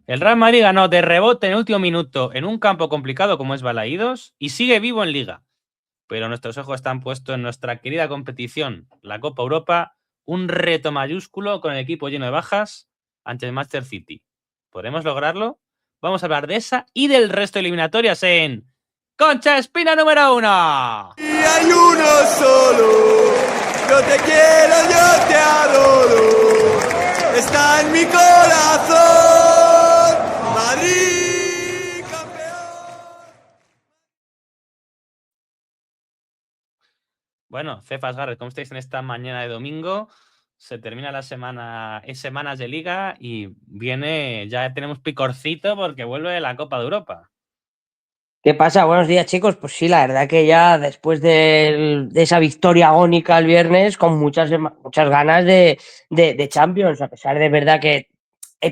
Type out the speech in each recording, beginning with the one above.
El Real Madrid ganó de rebote en el último minuto en un campo complicado como es Balaídos y sigue vivo en Liga. Pero nuestros ojos están puestos en nuestra querida competición, la Copa Europa, un reto mayúsculo con el equipo lleno de bajas ante el Manchester City. ¿Podremos lograrlo? Vamos a hablar de esa y del resto de eliminatorias en Concha Espina número 1. Y hay uno solo, yo te quiero, yo te adoro, está en mi corazón, Madrid campeón. Bueno, Cefas Garrett, ¿cómo estáis en esta mañana de domingo? Se termina la semana, es semanas de liga y viene, ya tenemos picorcito porque vuelve la Copa de Europa. ¿Qué pasa? Buenos días, chicos. Pues sí, la verdad que ya después de esa victoria agónica el viernes, con muchas ganas de Champions, a pesar de verdad que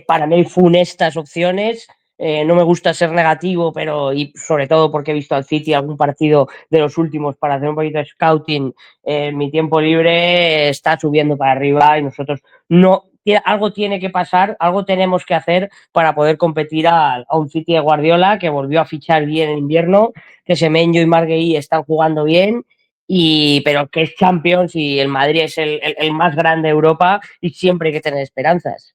para mí hay funestas opciones. No me gusta ser negativo, pero y sobre todo porque he visto al City algún partido de los últimos para hacer un poquito de scouting en mi tiempo libre, está subiendo para arriba y nosotros no. Algo tiene que pasar, algo tenemos que hacer para poder competir a un City de Guardiola que volvió a fichar bien en invierno, que Semenyo y Marguerite están jugando bien, pero que es Champions y el Madrid es el más grande de Europa y siempre hay que tener esperanzas.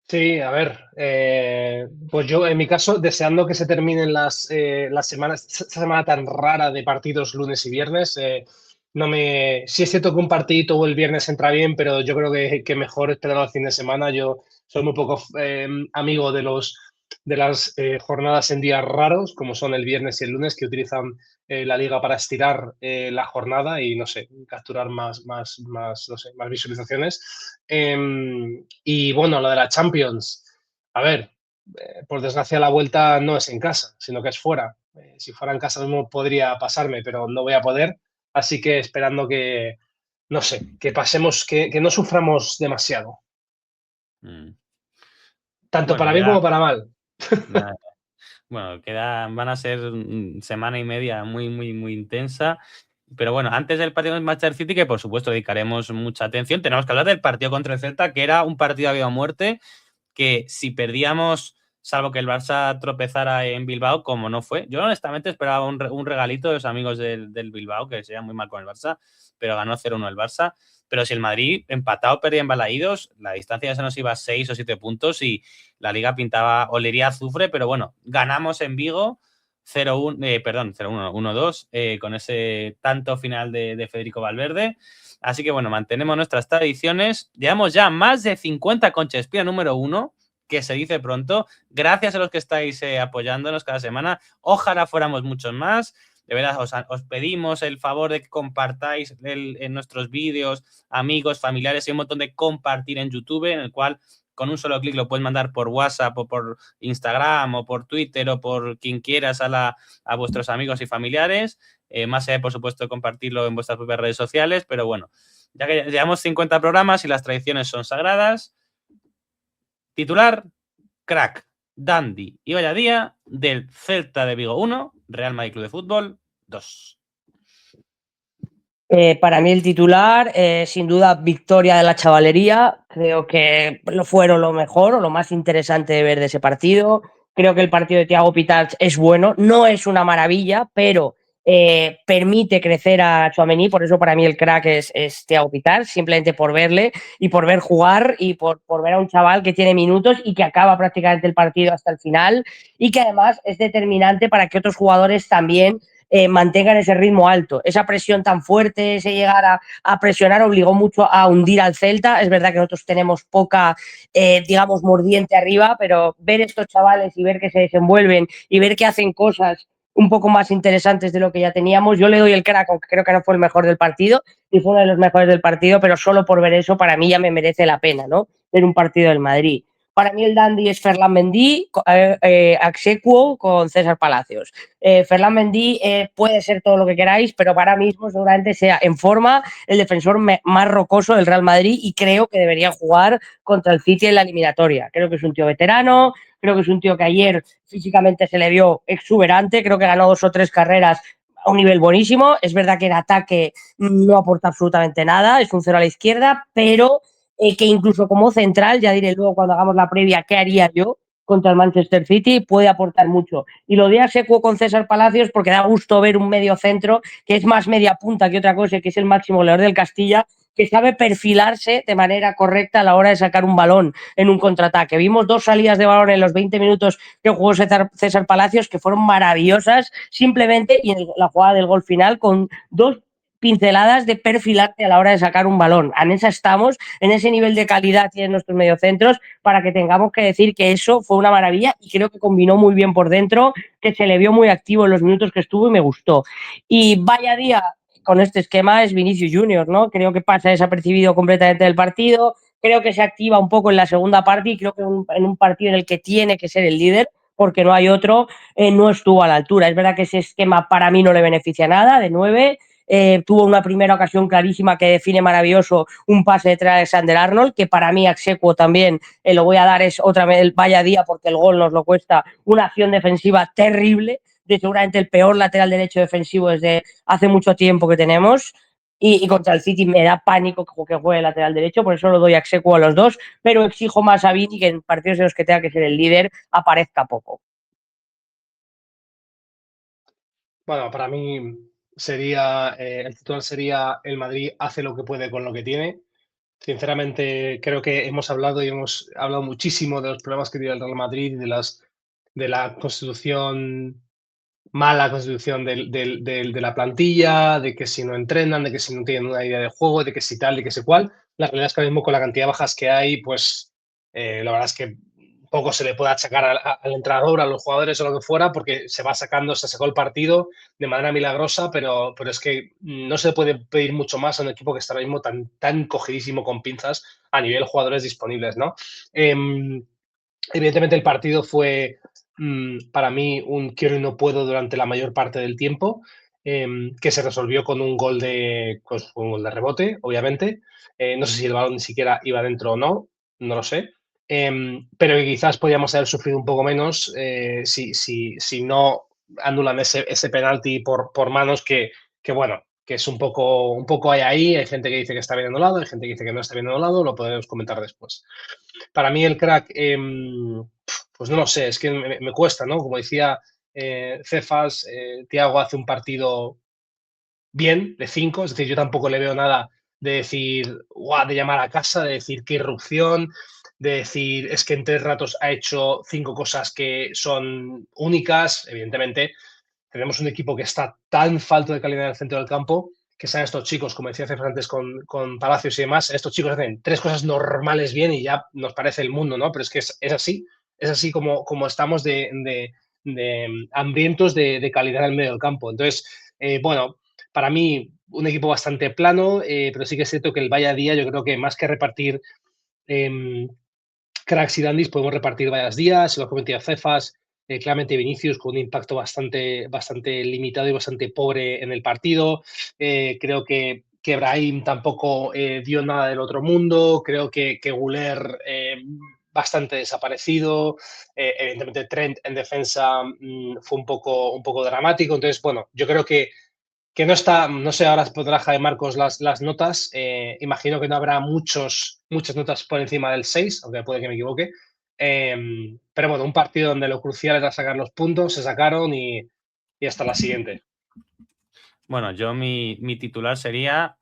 Sí, a ver, pues yo en mi caso deseando que se terminen las semanas, esta semana tan rara de partidos lunes y viernes. No me, sí es cierto que un partidito el viernes entra bien, pero yo creo que mejor esperar al fin de semana. Yo soy muy poco amigo de las jornadas en días raros, como son el viernes y el lunes, que utilizan la liga para estirar la jornada y, no sé, capturar no sé, más visualizaciones. Y bueno, lo de la Champions, a ver, por desgracia la vuelta no es en casa, sino que es fuera. Si fuera en casa mismo podría pasarme, pero no voy a poder. Así que esperando que, no sé, que pasemos, que no suframos demasiado. Tanto Bueno, para bien como para mal. bueno, van a ser semana y media muy, muy, muy intensa. Pero bueno, antes del partido con Manchester City, que por supuesto dedicaremos mucha atención, tenemos que hablar del partido contra el Celta, que era un partido a vida o muerte, que si perdíamos, salvo que el Barça tropezara en Bilbao, como no fue, yo honestamente esperaba un regalito de los amigos del Bilbao, que se llevan muy mal con el Barça, pero ganó 0-1 el Barça. Pero si el Madrid empatado perdía en Balaídos, la distancia ya se nos iba a 6 o 7 puntos y la liga pintaba, olería azufre, pero bueno, ganamos en Vigo 0-1, perdón, 0-1, 1-2, con ese tanto final de Federico Valverde. Así que bueno, mantenemos nuestras tradiciones. Llevamos ya más de 50 Concha Espina número 1, que se dice pronto. Gracias a los que estáis apoyándonos cada semana. Ojalá fuéramos muchos más. De verdad, os pedimos el favor de que compartáis en nuestros vídeos, amigos, familiares. Hay un montón de compartir en YouTube, en el cual con un solo clic lo puedes mandar por WhatsApp o por Instagram o por Twitter o por quien quieras a vuestros amigos y familiares. Más allá, por supuesto, compartirlo en vuestras propias redes sociales, pero bueno, ya que llevamos 50 programas y las tradiciones son sagradas. Titular, crack, dandy y vaya día del Celta de Vigo 1, Real Madrid Club de Fútbol 2. Para mí el titular, sin duda, victoria de la chavalería. Creo que lo fueron lo mejor o lo más interesante de ver de ese partido. Creo que el partido de Thiago Pitach es bueno, no es una maravilla, pero permite crecer a Tchouaméni. Por eso para mí el crack es Thiago Pitach, simplemente por verle y por ver jugar y por ver a un chaval que tiene minutos y que acaba prácticamente el partido hasta el final y que además es determinante para que otros jugadores también mantengan ese ritmo alto. Esa presión tan fuerte, ese llegar a presionar obligó mucho a hundir al Celta. Es verdad que nosotros tenemos poca, digamos, mordiente arriba, pero ver estos chavales y ver que se desenvuelven y ver que hacen cosas un poco más interesantes de lo que ya teníamos. Yo le doy el crack, aunque creo que no fue el mejor del partido, y fue uno de los mejores del partido, pero solo por ver eso para mí ya me merece la pena, ¿no? Ver un partido del Madrid. Para mí el dandy es Ferland Mendy, Axecuo con César Palacios. Ferland Mendy puede ser todo lo que queráis, pero para mí mismo seguramente sea en forma el defensor más rocoso del Real Madrid y creo que debería jugar contra el City en la eliminatoria. Creo que es un tío veterano, creo que es un tío que ayer físicamente se le vio exuberante, creo que ganó 2 o 3 carreras a un nivel buenísimo. Es verdad que en ataque no aporta absolutamente nada, es un cero a la izquierda, pero que incluso como central, ya diré luego cuando hagamos la previa qué haría yo contra el Manchester City, puede aportar mucho. Y lo de Asecua con César Palacios porque da gusto ver un medio centro que es más media punta que otra cosa, que es el máximo goleador del Castilla, que sabe perfilarse de manera correcta a la hora de sacar un balón en un contraataque. Vimos 2 salidas de balón en los 20 minutos que jugó César Palacios que fueron maravillosas simplemente, y en la jugada del gol final con 2 pinceladas de perfilarte a la hora de sacar un balón. En esa estamos, en ese nivel de calidad tienen nuestros mediocentros para que tengamos que decir que eso fue una maravilla y creo que combinó muy bien por dentro, que se le vio muy activo en los minutos que estuvo y me gustó. Y vaya día con este esquema es Vinicius Junior, ¿no? Creo que pasa desapercibido completamente del partido, creo que se activa un poco en la segunda parte y creo que en un partido en el que tiene que ser el líder, porque no hay otro, no estuvo a la altura. Es verdad que ese esquema para mí no le beneficia nada, de 9, tuvo una primera ocasión clarísima que define maravilloso un pase de Alexander Arnold, que para mí Asecua también lo voy a dar, es otra vez el vaya día porque el gol nos lo cuesta, una acción defensiva terrible, de seguramente el peor lateral derecho defensivo desde hace mucho tiempo que tenemos. Y contra el City me da pánico que juegue el lateral derecho, por eso lo doy a Asecua a los dos, pero exijo más a Vini que en partidos en los que tenga que ser el líder aparezca poco. Bueno, para mí sería, el titular sería el Madrid hace lo que puede con lo que tiene. Sinceramente, creo que hemos hablado y hemos hablado muchísimo de los problemas que tiene el Real Madrid y de la constitución, mala constitución de la plantilla, de que si no entrenan, de que si no tienen una idea de juego, de que si tal, de que si cual. La realidad es que ahora mismo con la cantidad de bajas que hay, pues la verdad es que poco se le puede achacar al entrenador, a los jugadores o lo que fuera, porque se va sacando, se sacó el partido de manera milagrosa, pero es que no se puede pedir mucho más a un equipo que está ahora mismo tan cogidísimo con pinzas a nivel jugadores disponibles, ¿no? Evidentemente el partido fue para mí un quiero y no puedo durante la mayor parte del tiempo, que se resolvió con un gol con un gol de rebote, obviamente. No sé si el balón ni siquiera iba dentro o no, no lo sé. Pero que quizás podíamos haber sufrido un poco menos si no anulan ese penalti por manos bueno, que es un poco ahí. Hay gente que dice que está bien anulado, hay gente que dice que no está bien anulado, lo podemos comentar después. Para mí el crack, pues no lo sé, es que me cuesta, ¿no? Como decía Cefas, Thiago hace un partido bien, de 5, es decir, yo tampoco le veo nada de decir, guau, de llamar a casa, de decir qué irrupción, de decir, es que en 3 ratos ha hecho 5 cosas que son únicas. Evidentemente, tenemos un equipo que está tan falto de calidad en el centro del campo que sean estos chicos, como decía Cefas antes con Palacios y demás, estos chicos hacen 3 cosas normales bien y ya nos parece el mundo, ¿no? Pero es que es así como estamos de hambrientos de calidad en el medio del campo. Entonces, bueno, para mí un equipo bastante plano, pero sí que es cierto que el vaya día, yo creo que más que repartir cracks y dandis, podemos repartir varias días, se lo comentaba Cefas, claramente Vinicius con un impacto bastante limitado y bastante pobre en el partido. Creo que Brahim tampoco dio nada del otro mundo. Creo que Güler bastante desaparecido. Evidentemente Trent en defensa fue un poco dramático. Entonces, bueno, yo creo que no está, no sé, ahora pondrá Jaime Marcos las notas. Imagino que no habrá muchas notas por encima del 6, aunque puede que me equivoque. Pero bueno, un partido donde lo crucial era sacar los puntos, se sacaron y hasta la siguiente. Bueno, yo mi titular sería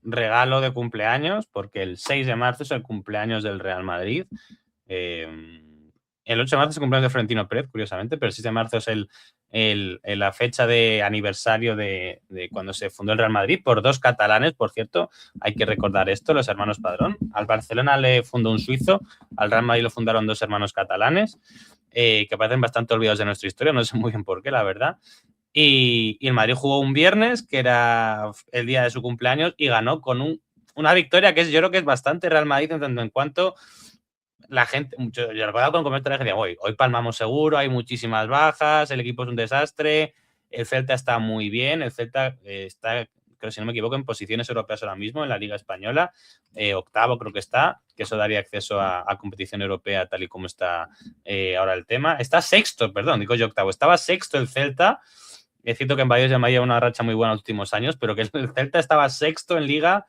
regalo de cumpleaños, porque el 6 de marzo es el cumpleaños del Real Madrid. El 8 de marzo es el cumpleaños de Florentino Pérez, curiosamente, pero el 6 de marzo es la fecha de aniversario de cuando se fundó el Real Madrid por 2 catalanes, por cierto. Hay que recordar esto, los hermanos Padrón. Al Barcelona le fundó un suizo, al Real Madrid lo fundaron 2 hermanos catalanes, que parecen bastante olvidados de nuestra historia, no sé muy bien por qué, la verdad. Y el Madrid jugó un viernes, que era el día de su cumpleaños, y ganó con una victoria que yo creo que es bastante Real Madrid en tanto en cuanto la gente, yo lo he con comentarios que decían, hoy palmamos seguro, hay muchísimas bajas, el equipo es un desastre, el Celta está muy bien, el Celta está, creo si no me equivoco, en posiciones europeas ahora mismo en la Liga Española, 8º creo que está, que eso daría acceso a competición europea tal y como está ahora el tema. Está 6º, perdón, digo yo 8º, estaba 6º el Celta. Es cierto que en Valladolid se me ha llevado una racha muy buena en los últimos años, pero que el Celta estaba 6º en Liga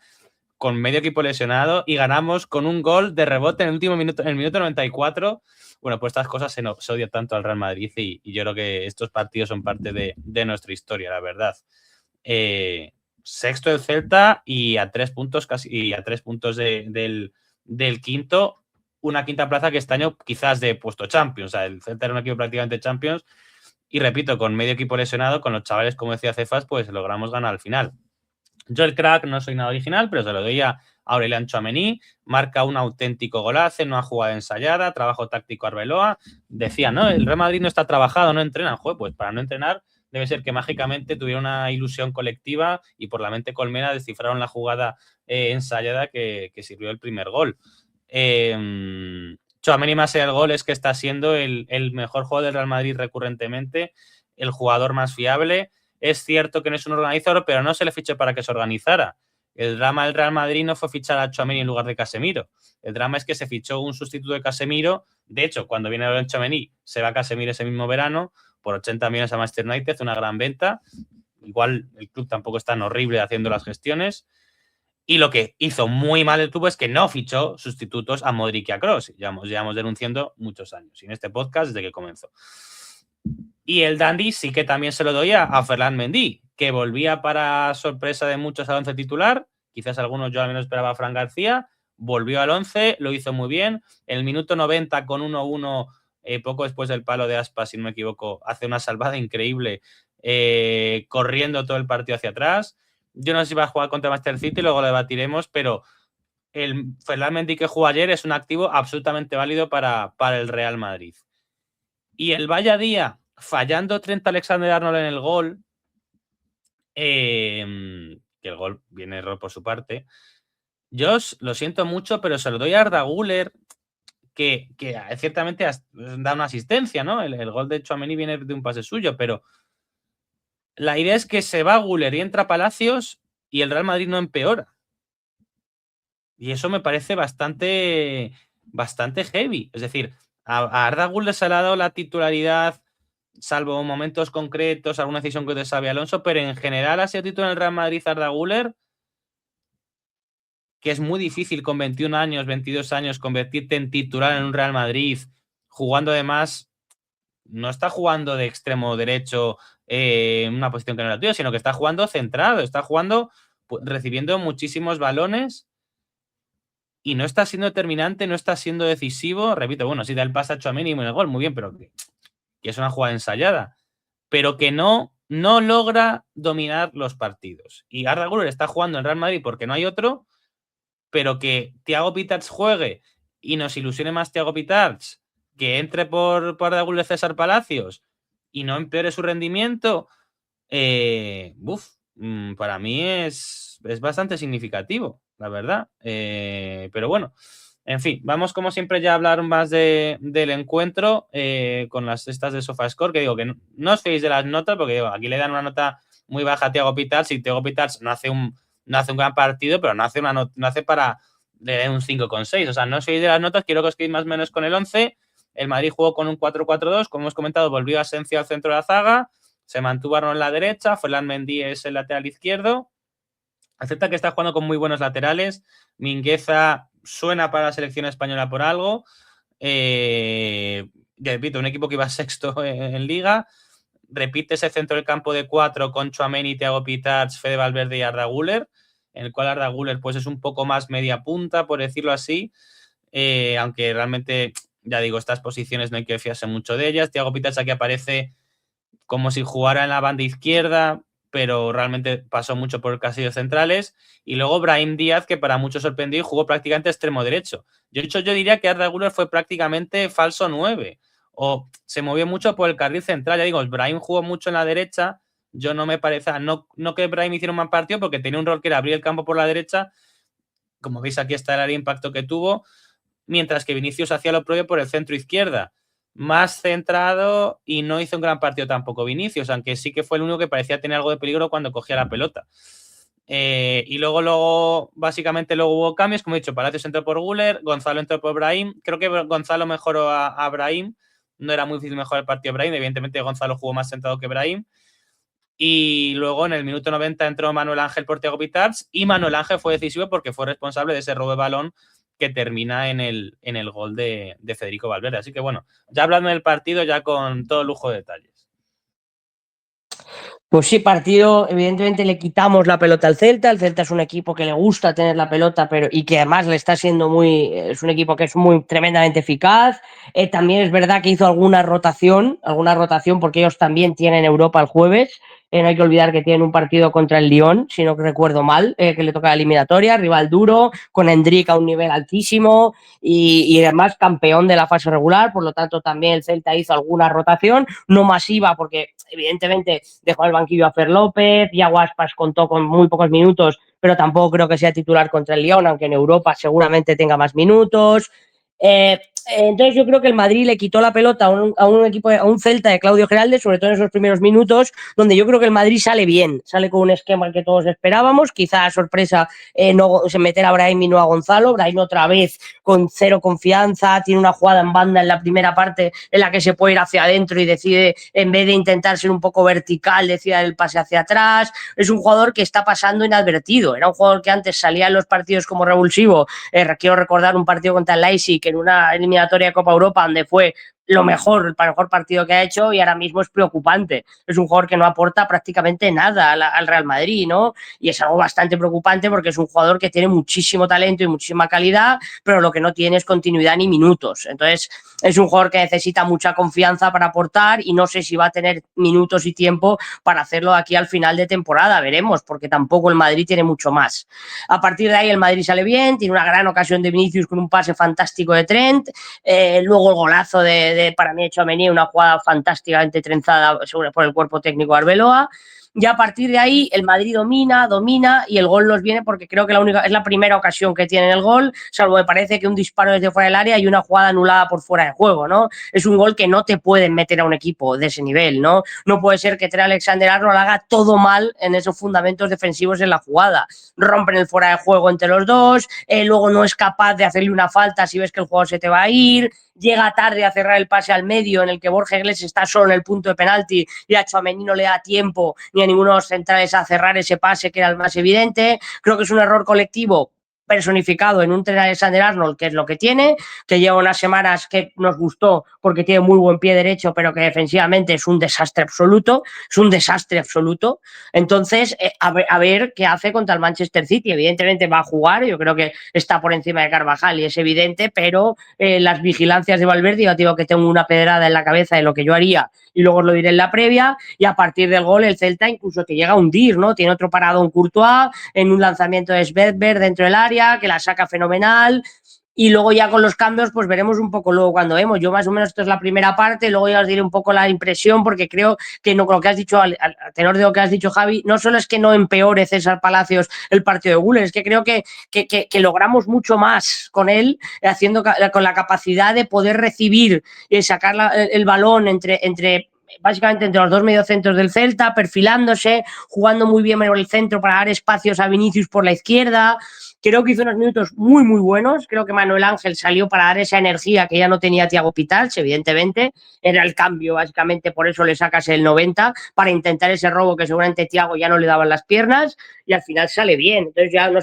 con medio equipo lesionado y ganamos con un gol de rebote en el último minuto, en el minuto 94. Bueno, pues estas cosas se odia tanto al Real Madrid y yo creo que estos partidos son parte de nuestra historia, la verdad. Sexto el Celta y a 3 puntos del quinto, una quinta plaza que este año quizás de puesto Champions. O sea, el Celta era un equipo prácticamente Champions y repito, con medio equipo lesionado, con los chavales, como decía Cefas, pues logramos ganar al final. Yo el crack no soy nada original, pero se lo doy a Aurelian Tchouaméni, marca un auténtico golazo, no ha jugado ensayada, trabajo táctico Arbeloa. Decía, ¿no? El Real Madrid no está trabajado, no entrena. Joder, pues para no entrenar debe ser que mágicamente tuviera una ilusión colectiva y por la mente colmena descifraron la jugada ensayada que sirvió el primer gol. Tchouaméni más el gol es que está siendo el mejor jugador del Real Madrid recurrentemente, el jugador más fiable. Es cierto que no es un organizador, pero no se le fichó para que se organizara. El drama del Real Madrid no fue fichar a Tchouaméni en lugar de Casemiro. El drama es que se fichó un sustituto de Casemiro. De hecho, cuando viene el Tchouaméni, se va Casemiro ese mismo verano por 80 millones a Manchester United, una gran venta. Igual el club tampoco es tan horrible haciendo las gestiones. Y lo que hizo muy mal el club es que no fichó sustitutos a Modric y a Kroos. Llevamos denunciando muchos años. Y en este podcast desde que comenzó. Y el dandy sí que también se lo doy a Ferland Mendy, que volvía para sorpresa de muchos al 11 titular. Quizás algunos yo al menos esperaba a Fran García. Volvió al 11, lo hizo muy bien. El minuto 90 con 1-1, poco después del palo de Aspas, si no me equivoco, hace una salvada increíble, corriendo todo el partido hacia atrás. Yo no sé si va a jugar contra Manchester City, luego lo debatiremos, pero el Ferland Mendy que jugó ayer es un activo absolutamente válido para el Real Madrid. Y el vaya día, fallando Trent Alexander-Arnold en el gol, que el gol viene error por su parte. Yo lo siento mucho, pero se lo doy a Arda Güler, que ciertamente da una asistencia, ¿no? El gol de Tchouaméni viene de un pase suyo, pero la idea es que se va Güler y entra Palacios y el Real Madrid no empeora. Y eso me parece bastante heavy. Es decir, a Arda Güler se le ha dado la titularidad, salvo momentos concretos, alguna decisión que te sabe Alonso, pero en general ha sido titular en el Real Madrid Arda Güler, que es muy difícil con 21 años, 22 años, convertirte en titular en un Real Madrid, jugando además, no está jugando de extremo derecho en una posición que no era tuya, sino que está jugando centrado, está jugando, recibiendo muchísimos balones y no está siendo determinante, no está siendo decisivo. Repito, bueno, sí da el pase a Tchouaméni en el gol, muy bien, pero que es una jugada ensayada, pero que no logra dominar los partidos. Y Arda Güler está jugando en Real Madrid porque no hay otro, pero que Thiago Pitarch juegue y nos ilusione más Thiago Pitarch, que entre por Arda Güler César Palacios y no empeore su rendimiento, para mí es bastante significativo, la verdad. Pero bueno, en fin, vamos como siempre ya a hablar más del encuentro con las estas de SofaScore, que digo que no os fiéis de las notas, porque digo, aquí le dan una nota muy baja a Thiago Pitarch y Thiago Pitarch no hace un gran partido, pero no hace para le den un 5,6. O sea, no os fiéis de las notas, quiero que os quedéis más o menos con el 11. El Madrid jugó con un 4-4-2, como hemos comentado, volvió a Asensio al centro de la zaga, se mantuvo Arnold en la derecha, Ferland Mendy es el lateral izquierdo. Acepta que está jugando con muy buenos laterales. Mingueza suena para la selección española por algo. Repito, un equipo que iba sexto en Liga. Repite ese centro del campo de 4 con Tchouaméni, Thiago Pitarch, Fede Valverde y Arda Güler, en el cual Arda Güler pues, es un poco más media punta, por decirlo así. Aunque realmente, ya digo, estas posiciones no hay que fiarse mucho de ellas. Thiago Pitarch aquí aparece como si jugara en la banda izquierda, pero realmente pasó mucho por casillos centrales. Y luego Brahim Díaz, que para muchos sorprendió y jugó prácticamente extremo derecho. Yo diría que Arda Güler fue prácticamente falso 9, o se movió mucho por el carril central. Ya digo, Brahim jugó mucho en la derecha. Yo no me parece, no que Brahim hiciera un mal partido, porque tenía un rol que era abrir el campo por la derecha. Como veis, aquí está el área de impacto que tuvo, mientras que Vinicius hacía lo propio por el centro izquierda, más centrado, y no hizo un gran partido tampoco Vinicius, aunque sí que fue el único que parecía tener algo de peligro cuando cogía la pelota. Y luego básicamente hubo cambios, como he dicho, Palacios entró por Güler, Gonzalo entró por Brahim. Creo que Gonzalo mejoró a Brahim, no era muy difícil mejorar el partido de Brahim, evidentemente Gonzalo jugó más sentado que Brahim. Y luego en el minuto 90 entró Manuel Ángel por Thiago Pitarch y Manuel Ángel fue decisivo porque fue responsable de ese robo de balón que termina en el gol de Federico Valverde. Así que bueno, ya hablando del partido, ya con todo lujo de detalles. Pues sí, partido, evidentemente le quitamos la pelota al Celta. El Celta es un equipo que le gusta tener la pelota, pero y que además le está siendo es un equipo que es muy tremendamente eficaz. También es verdad que hizo alguna rotación, porque ellos también tienen Europa el jueves. No hay que olvidar que tienen un partido contra el Lyon, si no recuerdo mal, que le toca la eliminatoria, rival duro, con Endrick a un nivel altísimo y además campeón de la fase regular. Por lo tanto, también el Celta hizo alguna rotación, no masiva, porque evidentemente dejó al banquillo a Fer López, Iago Aspas contó con muy pocos minutos, pero tampoco creo que sea titular contra el Lyon, aunque en Europa seguramente tenga más minutos. Entonces yo creo que el Madrid le quitó la pelota a un equipo, a un Celta de Claudio Geralde, sobre todo en esos primeros minutos, donde yo creo que el Madrid sale bien, sale con un esquema que todos esperábamos, quizá a sorpresa no se meter a Brahim y no a Gonzalo. Brahim otra vez con cero confianza, tiene una jugada en banda en la primera parte en la que se puede ir hacia adentro y decide, en vez de intentar ser un poco vertical, decide el pase hacia atrás. Es un jugador que está pasando inadvertido, era un jugador que antes salía en los partidos como revulsivo. Quiero recordar un partido contra el Leipzig en una eliminatoria de Copa Europa donde fue el mejor partido que ha hecho, y ahora mismo es preocupante. Es un jugador que no aporta prácticamente nada al Real Madrid, ¿no? Y es algo bastante preocupante porque es un jugador que tiene muchísimo talento y muchísima calidad, pero lo que no tiene es continuidad ni minutos. Entonces, es un jugador que necesita mucha confianza para aportar y no sé si va a tener minutos y tiempo para hacerlo aquí al final de temporada. Veremos, porque tampoco el Madrid tiene mucho más. A partir de ahí el Madrid sale bien, tiene una gran ocasión de Vinicius con un pase fantástico de Trent, luego el golazo para mí, Tchouaméni, una jugada fantásticamente trenzada por el cuerpo técnico de Arbeloa. Ya a partir de ahí el Madrid domina y el gol nos viene porque creo que es la primera ocasión que tienen el gol, salvo me parece que un disparo desde fuera del área y una jugada anulada por fuera de juego, ¿no? Es un gol que no te pueden meter a un equipo de ese nivel, ¿no? No puede ser que Trent Alexander-Arnold haga todo mal en esos fundamentos defensivos en la jugada. Rompen el fuera de juego entre los dos, luego no es capaz de hacerle una falta si ves que el juego se te va a ir, llega tarde a cerrar el pase al medio en el que Borja Iglesias está solo en el punto de penalti y a Tchouaméni no le da tiempo ni a ninguno de los centrales a cerrar ese pase que era el más evidente. Creo que es un error colectivo personificado en un Trent Alexander-Arnold, que es lo que tiene, que lleva unas semanas que nos gustó porque tiene muy buen pie derecho, pero que defensivamente es un desastre absoluto, Entonces, a ver qué hace contra el Manchester City. Evidentemente va a jugar, yo creo que está por encima de Carvajal y es evidente, pero las vigilancias de Valverde, yo digo que tengo una pedrada en la cabeza de lo que yo haría y luego os lo diré en la previa, y a partir del gol el Celta incluso te llega a hundir, ¿no? Tiene otro parado en Courtois, en un lanzamiento de Svedberg dentro del área, que la saca fenomenal, y luego ya con los cambios pues veremos un poco luego cuando vemos. Yo más o menos esto es la primera parte, luego ya os diré un poco la impresión, porque creo que no, con lo que has dicho, al tenor de lo que has dicho, Javi, no solo es que no empeore César Palacios el partido de Guller, es que creo que logramos mucho más con él, haciendo con la capacidad de poder recibir y sacar el balón básicamente entre los dos mediocentros del Celta, perfilándose, jugando muy bien por el centro para dar espacios a Vinicius por la izquierda. Creo que hizo unos minutos muy, muy buenos. Creo que Manuel Ángel salió para dar esa energía que ya no tenía Thiago Pitarch, evidentemente. Era el cambio, básicamente, por eso le sacas el 90, para intentar ese robo que seguramente Thiago ya no le daban las piernas, y al final sale bien. Entonces ya no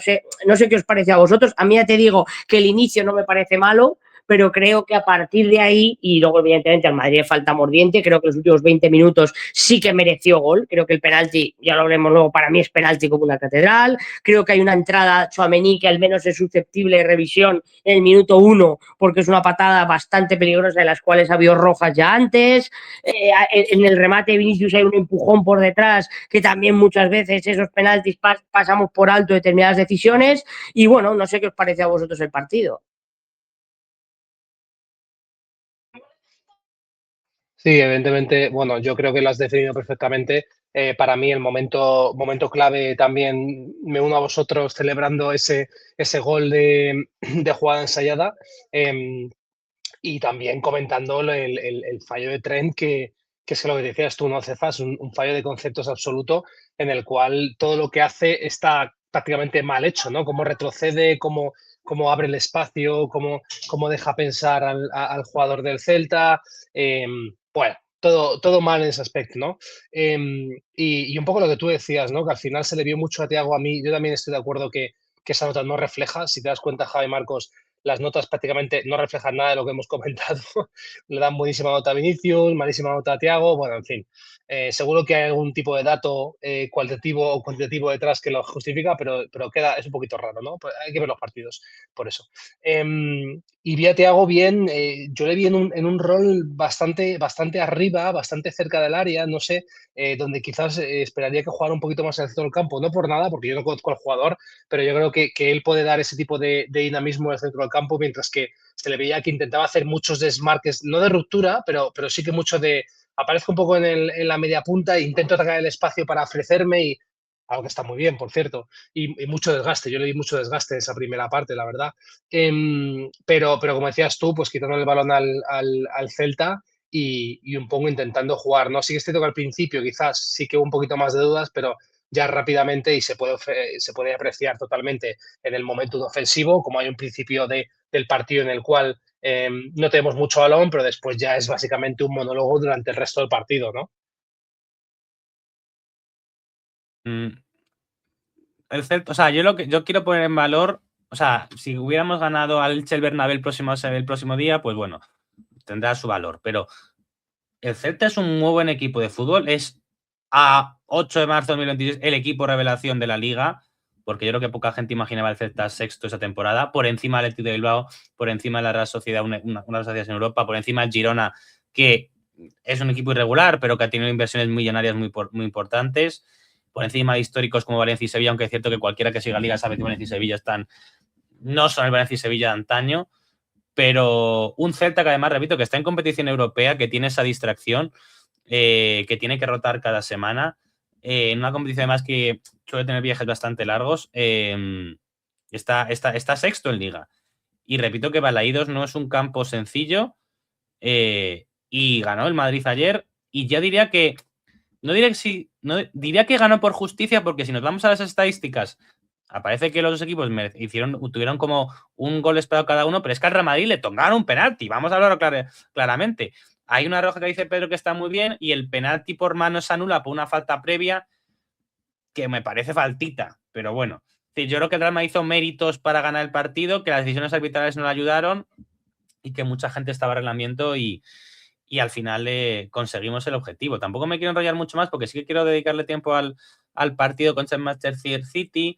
sé qué os parece a vosotros. A mí ya te digo que el inicio no me parece malo, pero creo que a partir de ahí, y luego evidentemente al Madrid falta mordiente, creo que los últimos 20 minutos sí que mereció gol. Creo que el penalti, ya lo veremos luego, para mí es penalti como una catedral. Creo que hay una entrada Tchouaméni que al menos es susceptible de revisión en el minuto 1, porque es una patada bastante peligrosa, de las cuales ha habido rojas ya antes. En el remate de Vinicius hay un empujón por detrás, que también muchas veces esos penaltis pasamos por alto determinadas decisiones. Y bueno, no sé qué os parece a vosotros el partido. Sí, evidentemente, bueno, yo creo que lo has definido perfectamente. Para mí el momento clave, también me uno a vosotros celebrando ese gol de jugada ensayada, y también comentando el fallo de Trent, que es lo que decías tú, ¿no, Cefas? Un fallo de conceptos absoluto, en el cual todo lo que hace está prácticamente mal hecho, ¿no? Cómo retrocede, cómo abre el espacio, cómo deja pensar al jugador del Celta. Bueno, todo mal en ese aspecto, ¿no? Y un poco lo que tú decías, ¿no? Que al final se le vio mucho a Thiago. A mí, yo también estoy de acuerdo que esa nota no refleja. Si te das cuenta, Javi Marcos, las notas prácticamente no reflejan nada de lo que hemos comentado. Le dan buenísima nota a Vinicius, malísima nota a Thiago. Bueno, en fin. Seguro que hay algún tipo de dato cualitativo o cuantitativo detrás que lo justifica, pero es un poquito raro, ¿no? Pues hay que ver los partidos, por eso. Y vi a Thiago bien, yo le vi en un rol bastante arriba, bastante cerca del área, no sé, donde quizás esperaría que jugara un poquito más en el centro del campo, no por nada, porque yo no conozco al jugador, pero yo creo que él puede dar ese tipo de dinamismo en el centro del campo, mientras que se le veía que intentaba hacer muchos desmarques, no de ruptura, pero sí que mucho de aparezco un poco en la media punta e intento atacar el espacio para ofrecerme y algo que está muy bien, por cierto, y mucho desgaste. Yo le di mucho desgaste en esa primera parte, la verdad. Pero como decías tú, pues quitando el balón al Celta y un poco intentando jugar, ¿no? Sí que es cierto que al principio quizás sí que hubo un poquito más de dudas, pero ya rápidamente y se puede apreciar totalmente en el momento ofensivo, como hay un principio del partido en el cual no tenemos mucho balón, pero después ya es básicamente un monólogo durante el resto del partido, ¿no? Mm, El Celta, o sea, yo quiero poner en valor, o sea, si hubiéramos ganado al Elche el Bernabéu el próximo día, pues bueno, tendrá su valor. Pero el Celta es un muy buen equipo de fútbol. Es a 8 de marzo de 2026 el equipo revelación de la Liga, porque yo creo que poca gente imaginaba el Celta sexto esa temporada, por encima del Athletic de Bilbao, por encima de la Real Sociedad, una de las sociedades en Europa, por encima del Girona, que es un equipo irregular, pero que ha tenido inversiones millonarias muy importantes, por encima de históricos como Valencia y Sevilla, aunque es cierto que cualquiera que siga Liga sabe que Valencia y Sevilla no son el Valencia y Sevilla de antaño, pero un Celta que además, repito, que está en competición europea, que tiene esa distracción, que tiene que rotar cada semana, en una competición además que suele tener viajes bastante largos, está sexto en Liga. Y repito que Balaídos no es un campo sencillo, y ganó el Madrid ayer, y ya diría que diría que ganó por justicia, porque si nos vamos a las estadísticas, aparece que los dos equipos tuvieron como un gol esperado cada uno, pero es que al Real Madrid le tocaron un penalti. Vamos a hablarlo claramente. Hay una roja que dice Pedro que está muy bien y el penalti por mano se anula por una falta previa que me parece faltita, pero bueno. Yo creo que el Real Madrid hizo méritos para ganar el partido, que las decisiones arbitrales no le ayudaron y que mucha gente estaba en reglamento y al final conseguimos el objetivo. Tampoco me quiero enrollar mucho más porque sí que quiero dedicarle tiempo al partido contra el Manchester City.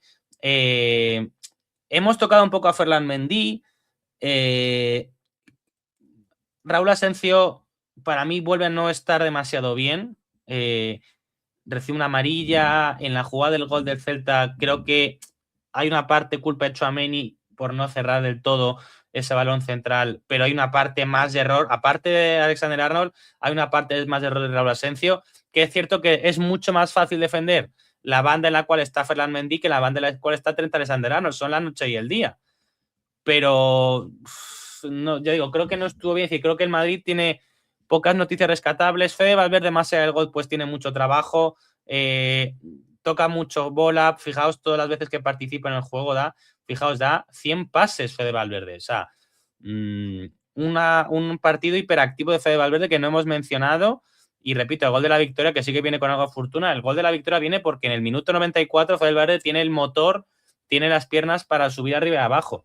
Hemos tocado un poco a Ferland Mendy. Raúl Asencio, para mí, vuelve a no estar demasiado bien. Recibe una amarilla en la jugada del gol del Celta. Creo que hay una parte culpa de Tchouaméni por no cerrar del todo ese balón central, pero hay una parte más de error, aparte de Alexander Arnold, hay una parte más de error de Raúl Asencio, que es cierto que es mucho más fácil defender la banda en la cual está Ferland Mendy que la banda en la cual está Trent Alexander-Arnold, son la noche y el día. Pero no, ya digo, creo que no estuvo bien, y creo que el Madrid tiene pocas noticias rescatables. Fede Valverde, más allá del gol, pues tiene mucho trabajo, toca mucho bola. Fijaos todas las veces que participa en el juego, da 100 pases Fede Valverde. O sea, un partido hiperactivo de Fede Valverde que no hemos mencionado. Y repito, el gol de la victoria, que sí que viene con algo de fortuna. El gol de la victoria viene porque en el minuto 94 Fede Valverde tiene el motor, tiene las piernas para subir arriba y abajo.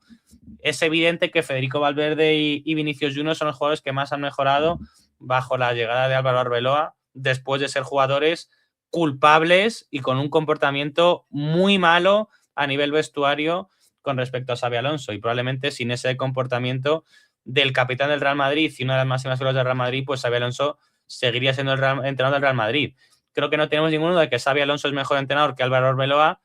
Es evidente que Federico Valverde y Vinicius Junior son los jugadores que más han mejorado bajo la llegada de Álvaro Arbeloa, después de ser jugadores culpables y con un comportamiento muy malo a nivel vestuario con respecto a Xabi Alonso, y probablemente sin ese comportamiento del capitán del Real Madrid y una de las máximas figuras del Real Madrid, pues Xabi Alonso seguiría siendo el entrenador del Real Madrid. Creo que no tenemos ninguno de que Xabi Alonso es mejor entrenador que Álvaro Arbeloa,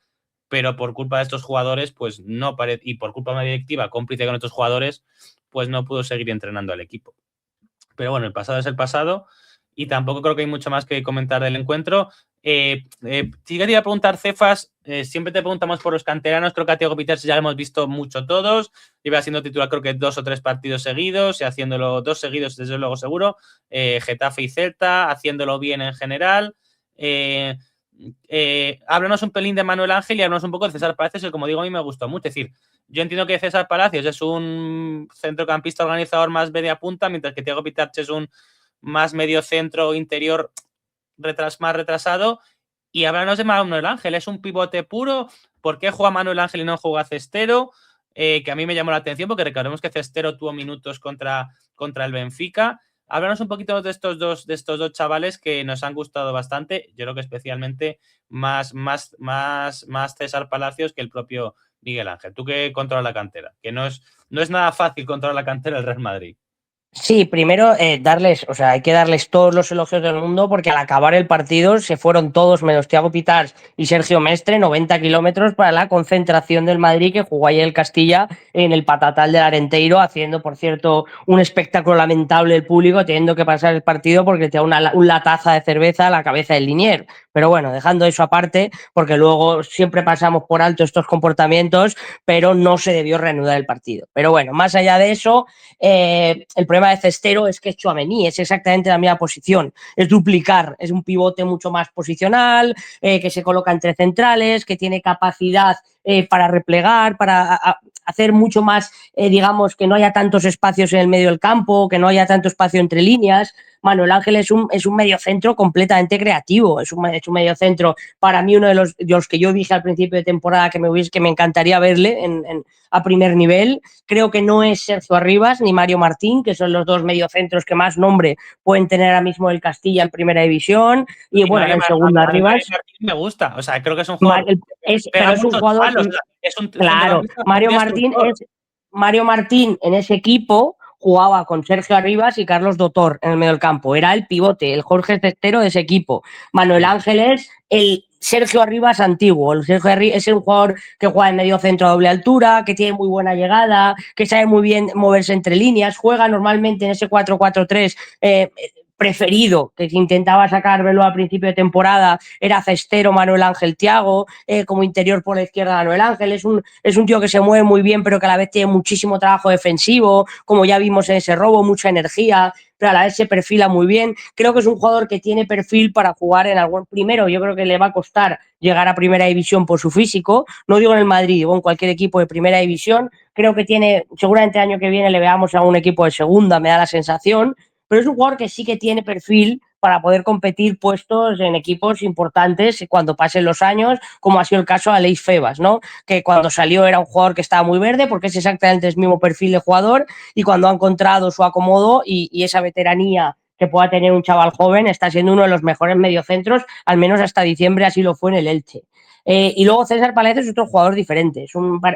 pero por culpa de estos jugadores, pues no y por culpa de una directiva cómplice con estos jugadores, pues no pudo seguir entrenando al equipo. Pero bueno, el pasado es el pasado y tampoco creo que hay mucho más que comentar del encuentro. Sí que te iba a preguntar, Cefas, siempre te preguntamos por los canteranos, creo que a Thiago Piters ya lo hemos visto mucho todos, iba siendo titular creo que 2 o 3 partidos seguidos y haciéndolo 2 seguidos desde luego seguro, Getafe y Celta, haciéndolo bien en general. Háblanos un pelín de Manuel Ángel y háblanos un poco de César Palacios, que como digo a mí me gustó mucho. Es decir, yo entiendo que César Palacios es un centrocampista organizador más media punta, mientras que Thiago Pitach es un más medio centro interior más retrasado. Y háblanos de Manuel Ángel, ¿es un pivote puro? ¿Por qué juega Manuel Ángel y no juega Cestero? Que a mí me llamó la atención porque recordemos que Cestero tuvo minutos contra el Benfica. Háblanos un poquito de estos dos chavales que nos han gustado bastante. Yo creo que especialmente más César Palacios que el propio Miguel Ángel. Tú que controlas la cantera, que no es nada fácil controlar la cantera del Real Madrid. Sí, primero hay que darles todos los elogios del mundo porque al acabar el partido se fueron todos menos Thiago Pitars y Sergio Mestre 90 kilómetros para la concentración del Madrid que jugó ayer el Castilla en el Patatal del Arenteiro, haciendo, por cierto, un espectáculo lamentable el público, teniendo que pasar el partido porque te da un lataza de cerveza a la cabeza del linier. Pero bueno, dejando eso aparte, porque luego siempre pasamos por alto estos comportamientos, pero no se debió reanudar el partido. Pero bueno, más allá de eso, el problema de Cestero es que es Tchouaméni, es exactamente la misma posición, es duplicar, es un pivote mucho más posicional, que se coloca entre centrales, que tiene capacidad para replegar, para hacer mucho más, digamos, que no haya tantos espacios en el medio del campo, que no haya tanto espacio entre líneas. Manuel Ángel es un mediocentro completamente creativo, es un mediocentro, para mí uno de los que yo dije al principio de temporada que me encantaría verle a primer nivel. Creo que no es Sergio Arribas ni Mario Martín, que son los dos mediocentros que más nombre pueden tener ahora mismo el Castilla en primera división, y bueno, en segunda Arribas. Mario Martín me gusta, o sea, creo que es un jugador pero es un jugador, palos, es un claro, Mario Martín en ese equipo jugaba con Sergio Arribas y Carlos Dotor en el medio del campo. Era el pivote, el Jorge Cestero de ese equipo. Manuel Ángel es el Sergio Arribas antiguo. El Sergio Arribas es un jugador que juega en medio centro a doble altura, que tiene muy buena llegada, que sabe muy bien moverse entre líneas, juega normalmente en ese 4-4-3 preferido, que si intentaba sacármelo a principio de temporada era Cestero, Manuel Ángel, Thiago, como interior por la izquierda Manuel Ángel. Es un tío que se mueve muy bien, pero que a la vez tiene muchísimo trabajo defensivo, como ya vimos en ese robo, mucha energía, pero a la vez se perfila muy bien. Creo que es un jugador que tiene perfil para jugar en algún primero. Yo creo que le va a costar llegar a primera división por su físico, no digo en el Madrid, digo en cualquier equipo de primera división. Creo que tiene, seguramente el año que viene le veamos a un equipo de segunda, me da la sensación, pero es un jugador que sí que tiene perfil para poder competir puestos en equipos importantes cuando pasen los años, como ha sido el caso de Aleix Febas, ¿no? Que cuando salió era un jugador que estaba muy verde porque es exactamente el mismo perfil de jugador, y cuando ha encontrado su acomodo y esa veteranía que pueda tener un chaval joven, está siendo uno de los mejores mediocentros, al menos hasta diciembre así lo fue en el Elche. Y luego César Palacios es otro jugador diferente.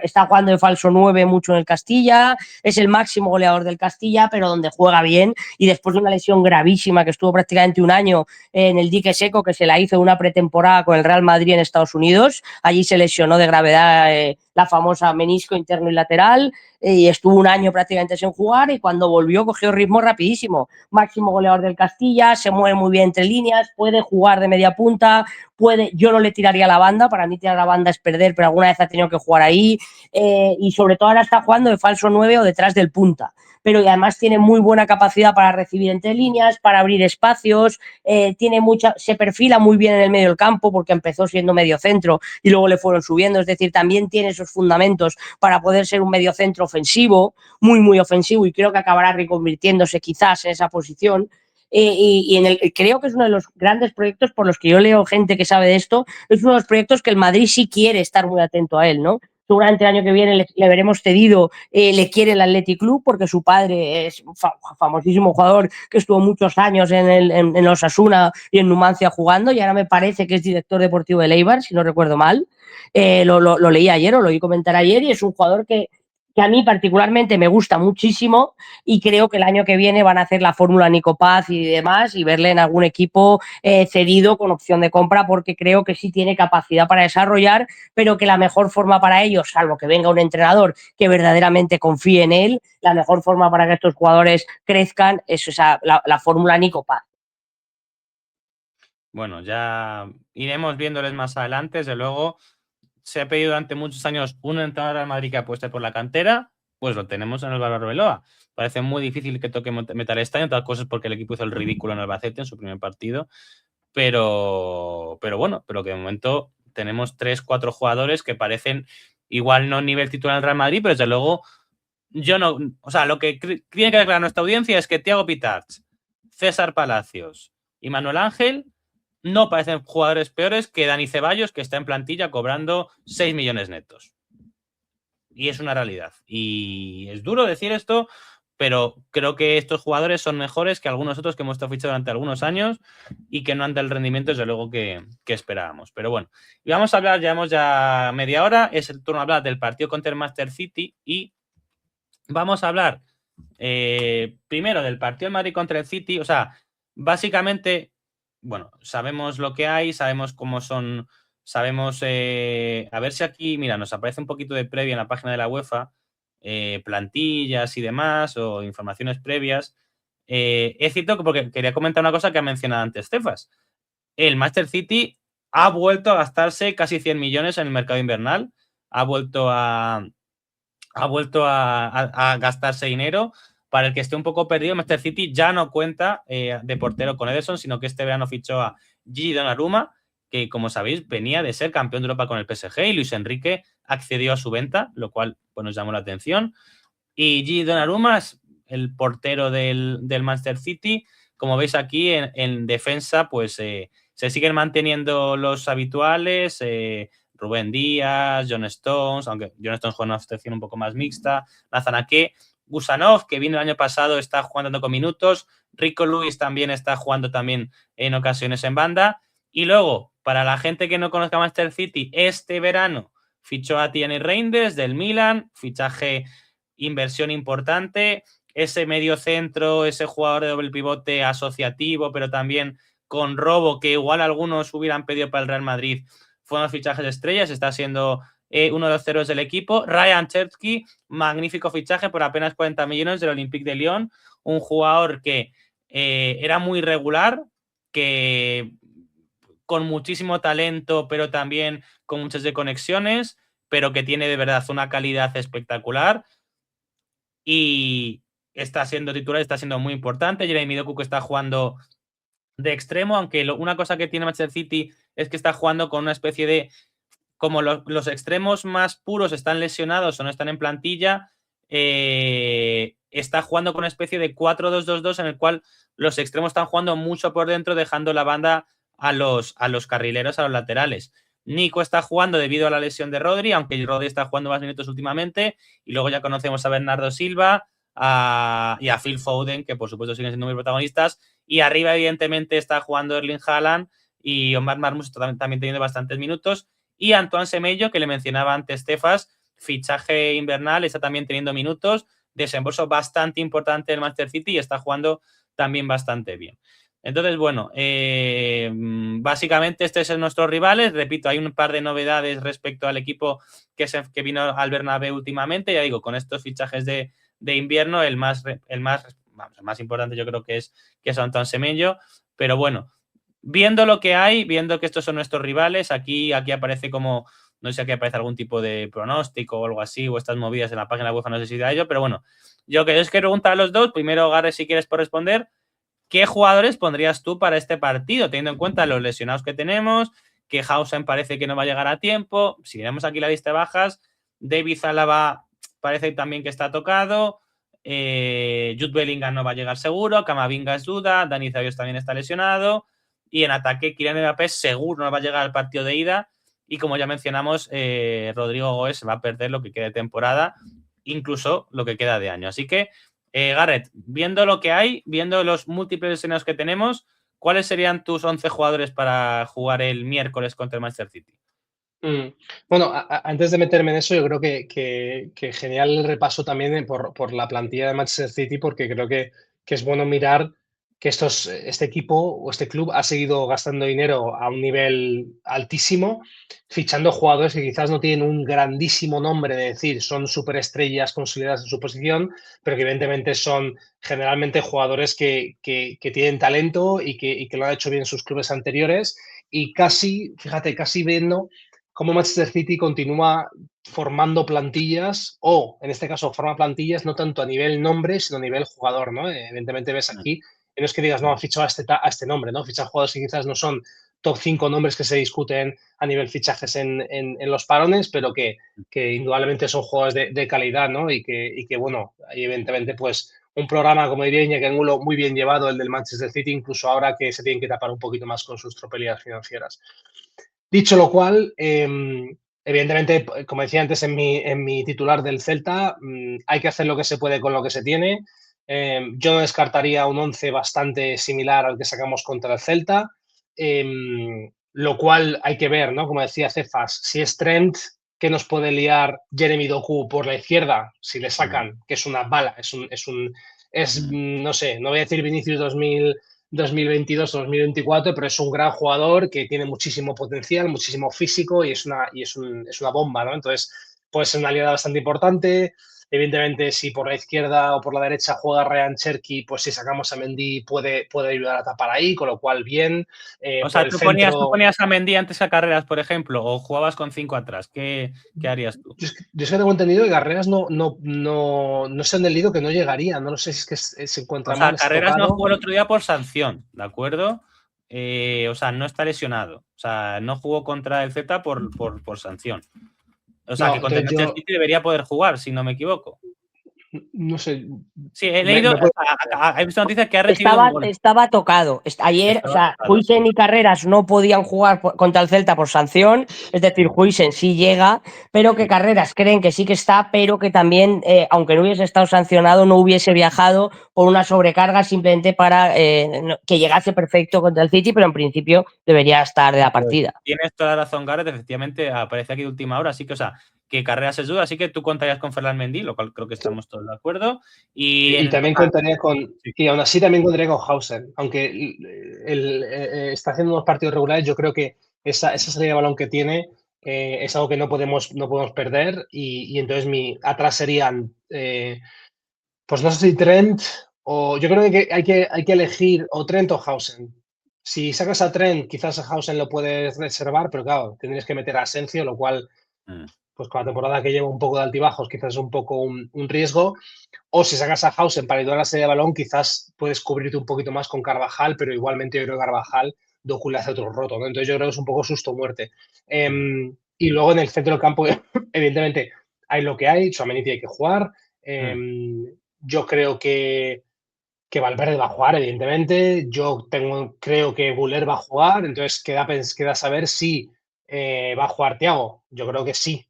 Está jugando de falso 9 mucho en el Castilla, es el máximo goleador del Castilla, pero donde juega bien. Y después de una lesión gravísima que estuvo prácticamente un año en el dique seco, que se la hizo una pretemporada con el Real Madrid en Estados Unidos, allí se lesionó de gravedad la famosa menisco interno y lateral, y estuvo un año prácticamente sin jugar, y cuando volvió cogió ritmo rapidísimo. Máximo goleador del Castilla, se mueve muy bien entre líneas, puede jugar de media punta, yo no le tiraría a la banda, para mí tirar a la banda es perder, pero alguna vez ha tenido que jugar ahí, y sobre todo ahora está jugando de falso 9 o detrás del punta, pero además tiene muy buena capacidad para recibir entre líneas, para abrir espacios, se perfila muy bien en el medio del campo porque empezó siendo medio centro y luego le fueron subiendo, es decir, también tiene esos fundamentos para poder ser un medio centro ofensivo, muy muy ofensivo, y creo que acabará reconvirtiéndose quizás en esa posición. Creo que es uno de los grandes proyectos por los que yo leo gente que sabe de esto, es uno de los proyectos que el Madrid sí quiere estar muy atento a él, ¿no? Seguramente el año que viene le veremos cedido, le quiere el Athletic Club porque su padre es un famosísimo jugador que estuvo muchos años en Osasuna y en Numancia jugando, y ahora me parece que es director deportivo del Eibar, si no recuerdo mal. Lo leí ayer, o lo oí comentar ayer, y es un jugador que a mí particularmente me gusta muchísimo, y creo que el año que viene van a hacer la fórmula Nico Paz y demás, y verle en algún equipo cedido con opción de compra, porque creo que sí tiene capacidad para desarrollar, pero que la mejor forma para ellos, salvo que venga un entrenador que verdaderamente confíe en él, la mejor forma para que estos jugadores crezcan es la fórmula Nico Paz. Bueno, ya iremos viéndoles más adelante. Desde luego, se ha pedido durante muchos años un entrenador al Madrid que apueste por la cantera, pues lo tenemos en el Álvaro Arbeloa. Parece muy difícil que toque meter este año, otras cosas porque el equipo hizo el ridículo en Albacete en su primer partido, pero bueno, pero que de momento tenemos 3-4 jugadores que parecen igual no nivel titular del Real Madrid, pero desde luego yo no, o sea, lo que tiene que ver claro nuestra audiencia es que Thiago Pitach, César Palacios y Manuel Ángel no parecen jugadores peores que Dani Ceballos, que está en plantilla cobrando 6 millones netos. Y es una realidad. Y es duro decir esto, pero creo que estos jugadores son mejores que algunos otros que hemos estado fichados durante algunos años y que no han dado el rendimiento, desde luego, que esperábamos. Pero bueno, y vamos a hablar, llevamos ya media hora, es el turno de hablar del partido contra el Manchester City y vamos a hablar primero del partido del Madrid contra el City. O sea, básicamente, bueno, sabemos lo que hay, sabemos cómo son, sabemos, a ver si aquí, mira, nos aparece un poquito de previa en la página de la UEFA, plantillas y demás, o informaciones previas. Es cierto que, porque quería comentar una cosa que ha mencionado antes Stefas, el Manchester City ha vuelto a gastarse casi 100 millones en el mercado invernal, ha vuelto a gastarse dinero. Para el que esté un poco perdido, Manchester City ya no cuenta de portero con Ederson, sino que este verano fichó a Gigi Donnarumma, que, como sabéis, venía de ser campeón de Europa con el PSG, y Luis Enrique accedió a su venta, lo cual pues, nos llamó la atención. Y Gigi Donnarumma es el portero del Manchester City. Como veis aquí, en defensa, pues se siguen manteniendo los habituales, Rubén Díaz, John Stones, aunque John Stones juega una situación un poco más mixta, Nathan Ake, Gusanov, que vino el año pasado, está jugando con minutos, Rico Lewis también está jugando también en ocasiones en banda. Y luego, para la gente que no conozca Manchester City, este verano fichó a Tierney Reinders del Milan, fichaje, inversión importante, ese medio centro, ese jugador de doble pivote asociativo, pero también con robo, que igual algunos hubieran pedido para el Real Madrid, fueron los fichajes de estrellas, está siendo uno de los ceros del equipo. Ryan Cherky, magnífico fichaje por apenas 40 millones del Olympique de Lyon, un jugador que era muy regular, que con muchísimo talento, pero también con muchas desconexiones, pero que tiene de verdad una calidad espectacular y está siendo titular, está siendo muy importante. Jeremy Doku, que está jugando de extremo, aunque una cosa que tiene Manchester City es que está jugando con una especie de, como los extremos más puros están lesionados o no están en plantilla, está jugando con una especie de 4-2-2-2 en el cual los extremos están jugando mucho por dentro, dejando la banda a los carrileros, a los laterales. Nico está jugando debido a la lesión de Rodri, aunque Rodri está jugando más minutos últimamente, y luego ya conocemos a Bernardo Silva y a Phil Foden, que por supuesto siguen siendo muy protagonistas, y arriba evidentemente está jugando Erling Haaland y Omar Marmoush también teniendo bastantes minutos, y Antoine Semenyo, que le mencionaba antes Stefas, fichaje invernal, está también teniendo minutos, desembolso bastante importante del Manchester City y está jugando también bastante bien. Entonces, bueno, básicamente estos son nuestros rivales. Repito, hay un par de novedades respecto al equipo que vino al Bernabéu últimamente. Ya digo, con estos fichajes de invierno, el más importante yo creo que es Antoine Semenyo. Pero bueno, viendo lo que hay, viendo que estos son nuestros rivales, aquí aparece como, no sé si aquí aparece algún tipo de pronóstico o algo así, o estas movidas en la página web, no sé si da ello, pero bueno, yo que os quiero preguntar a los dos, primero Gareth, si quieres por responder, ¿qué jugadores pondrías tú para este partido, teniendo en cuenta los lesionados que tenemos, que Hausen parece que no va a llegar a tiempo? Si vemos aquí la lista de bajas, David Alaba parece también que está tocado, Jude Bellingham no va a llegar seguro, Camavinga es duda, Dani Ceballos también está lesionado, y en ataque Kylian Mbappé seguro no va a llegar al partido de ida, y como ya mencionamos, Rodrigo Goes va a perder lo que queda de temporada, incluso lo que queda de año. Así que Gareth, viendo lo que hay, viendo los múltiples lesionados que tenemos, ¿cuáles serían tus 11 jugadores para jugar el miércoles contra el Manchester City? Bueno, antes de meterme en eso, yo creo que genial el repaso también por la plantilla de Manchester City, porque creo que es bueno mirar que este equipo o este club ha seguido gastando dinero a un nivel altísimo, fichando jugadores que quizás no tienen un grandísimo nombre, de decir, son superestrellas consolidadas en su posición, pero que evidentemente son generalmente jugadores que tienen talento y que lo han hecho bien en sus clubes anteriores, y casi, fíjate, casi viendo cómo Manchester City continúa formando plantillas, o en este caso forma plantillas no tanto a nivel nombre, sino a nivel jugador, ¿no? Evidentemente ves aquí, y no es que digas, no, ha fichado a este nombre, ¿no? Fichan jugadores que quizás no son top 5 nombres que se discuten a nivel fichajes en los parones, pero que indudablemente son jugadores de calidad, ¿no? Y que, bueno, evidentemente, pues un programa, como diría Iñaki Angulo, muy bien llevado, el del Manchester City, incluso ahora que se tienen que tapar un poquito más con sus tropelías financieras. Dicho lo cual, evidentemente, como decía antes en mi titular del Celta, hay que hacer lo que se puede con lo que se tiene. Yo no descartaría un 11 bastante similar al que sacamos contra el Celta, lo cual hay que ver, ¿no? Como decía Cefas, si es Trent, ¿qué nos puede liar Jeremy Doku por la izquierda? Si le sacan, que es una bala, no sé, no voy a decir Vinicius 2022-2024, pero es un gran jugador que tiene muchísimo potencial, muchísimo físico y es una bomba, ¿no? Entonces, puede ser una aliada bastante importante. Evidentemente, si por la izquierda o por la derecha juega Ryan Cherky, pues si sacamos a Mendy puede ayudar a tapar ahí, con lo cual bien. O Por sea, el ¿tú centro, ponías a Mendy antes a Carreras, por ejemplo, o jugabas con 5 atrás? ¿Qué harías tú? yo es que tengo entendido que Carreras no se han leído que no llegaría. No lo sé si es que se O encuentra sea, mal, está Carreras no tocado. jugó el otro día por sanción, ¿de acuerdo? O sea, no está lesionado. O sea, no jugó contra el Z por sanción. O sea, que No, contra el entonces Manchester City debería poder jugar, si no me equivoco. no sé. Sí, he leído, puede- he visto noticias que ha recibido un golpe. Estaba tocado. Ayer, o Estaba sea, tocado, Huijsen sí. y Carreras no podían jugar contra el Celta por sanción. Es decir, Huijsen sí llega, pero que Carreras creen que sí que está, pero que también, aunque no hubiese estado sancionado, no hubiese viajado por una sobrecarga simplemente para que llegase perfecto contra el City, pero en principio debería estar de la partida. Tienes toda la razón, Gareth. Efectivamente, aparece aquí de última hora. Así que, o sea, que Carreras es duda. Así que tú contarías con Ferland Mendy, lo cual creo que estamos todos de acuerdo. Y también contaría con, sí. y aún así también contaría con Hausen, aunque está haciendo unos partidos regulares, yo creo que esa salida de balón que tiene es algo que no podemos perder y entonces atrás serían, pues no sé si Trent o yo creo que hay que elegir o Trent o Hausen. Si sacas a Trent, quizás a Hausen lo puedes reservar, pero claro, tendrías que meter a Asensio, lo cual, pues con la temporada que lleva un poco de altibajos, quizás es un poco un riesgo. O si sacas a Hausen para ayudar a la serie de balón, quizás puedes cubrirte un poquito más con Carvajal, pero igualmente yo creo que Carvajal Doku le hace otro roto, ¿no? Entonces yo creo que es un poco susto-muerte. Y luego en el centro del campo, evidentemente, hay lo que hay, Tchouaméni tiene que jugar. Yo creo que Valverde va a jugar, evidentemente. Creo que Güler va a jugar, entonces queda saber si va a jugar Thiago. Yo creo que sí.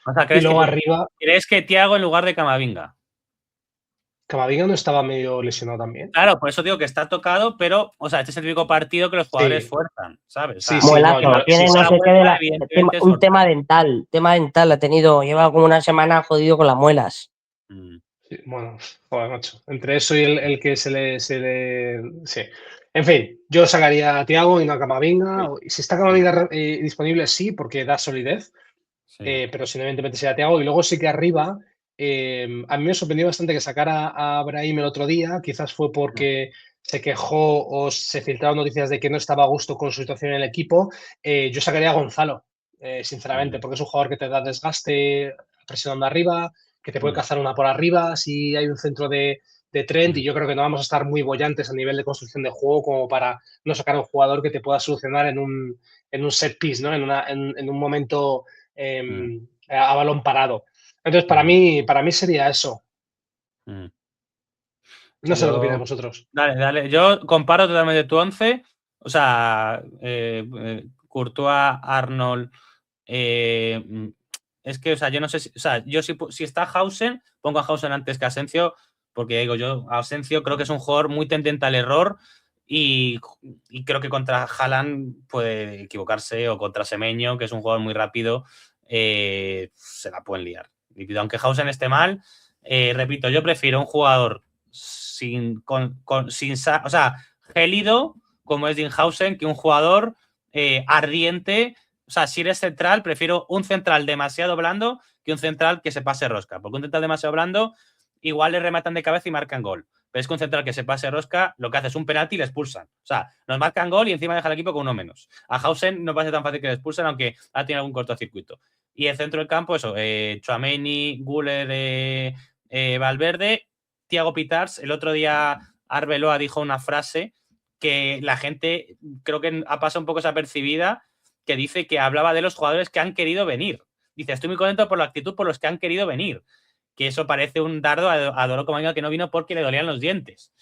O sea, Y luego arriba, ¿crees que Thiago en lugar de Camavinga? Camavinga no estaba medio lesionado también. Claro, por eso digo que está tocado, pero, o sea, este es el típico partido que los jugadores Sí, fuerzan, ¿sabes? O sí, sea, sí, no, Muelazo, sí, tiene no la sí. sé qué de vuelta, la, evidentemente, es un forzar. tema dental ha tenido, lleva como una semana jodido con las muelas. Sí, bueno, joder, macho. Entre eso y el que sí. En fin, yo sacaría a Thiago y no a Camavinga. Y si está Camavinga disponible, sí, porque da solidez. Sí. Pero si no, evidentemente sería Thiago. Y luego sí que arriba, a mí me sorprendió bastante que sacara a Brahim el otro día. Quizás fue porque se quejó o se filtraron noticias de que no estaba a gusto con su situación en el equipo. Yo sacaría a Gonzalo, sinceramente, porque es un jugador que te da desgaste presionando arriba, que te puede cazar una por arriba si hay un centro de Trent. Y yo creo que no vamos a estar muy bollantes a nivel de construcción de juego como para no sacar a un jugador que te pueda solucionar en un set piece, ¿no? En un momento a balón parado. Entonces, para mí sería eso. No sé lo que opináis Yo, vosotros. dale. Yo comparo totalmente tu 11. O sea, Courtois, Arnold. Es que, o sea, yo no sé si. O sea, yo si está Hausen, pongo a Hausen antes que a Asensio, porque digo yo, a Asensio creo que es un jugador muy tendente al error y creo que contra Haaland puede equivocarse, o contra Semeño, que es un jugador muy rápido, se la pueden liar. Y aunque Hausen esté mal, repito, yo prefiero un jugador o sea, gélido, como es Dinhausen, que un jugador ardiente. O sea, si eres central, prefiero un central demasiado blando que un central que se pase rosca. Porque un central demasiado blando, igual le rematan de cabeza y marcan gol. Pero es que un central que se pase rosca, lo que hace es un penalti y le expulsan. O sea, nos marcan gol y encima deja el equipo con uno menos. A Hausen no va a ser tan fácil que le expulsen, aunque ha tenido algún cortocircuito. Y el centro del campo, eso, Tchouaméni, Güler, Valverde, Thiago Pitars. El otro día Arbeloa dijo una frase que la gente creo que ha pasado un poco desapercibida, que dice que hablaba de los jugadores que han querido venir. Dice, estoy muy contento por la actitud por los que han querido venir. que eso parece un dardo a Doro Comaño, que no vino porque le dolían los dientes.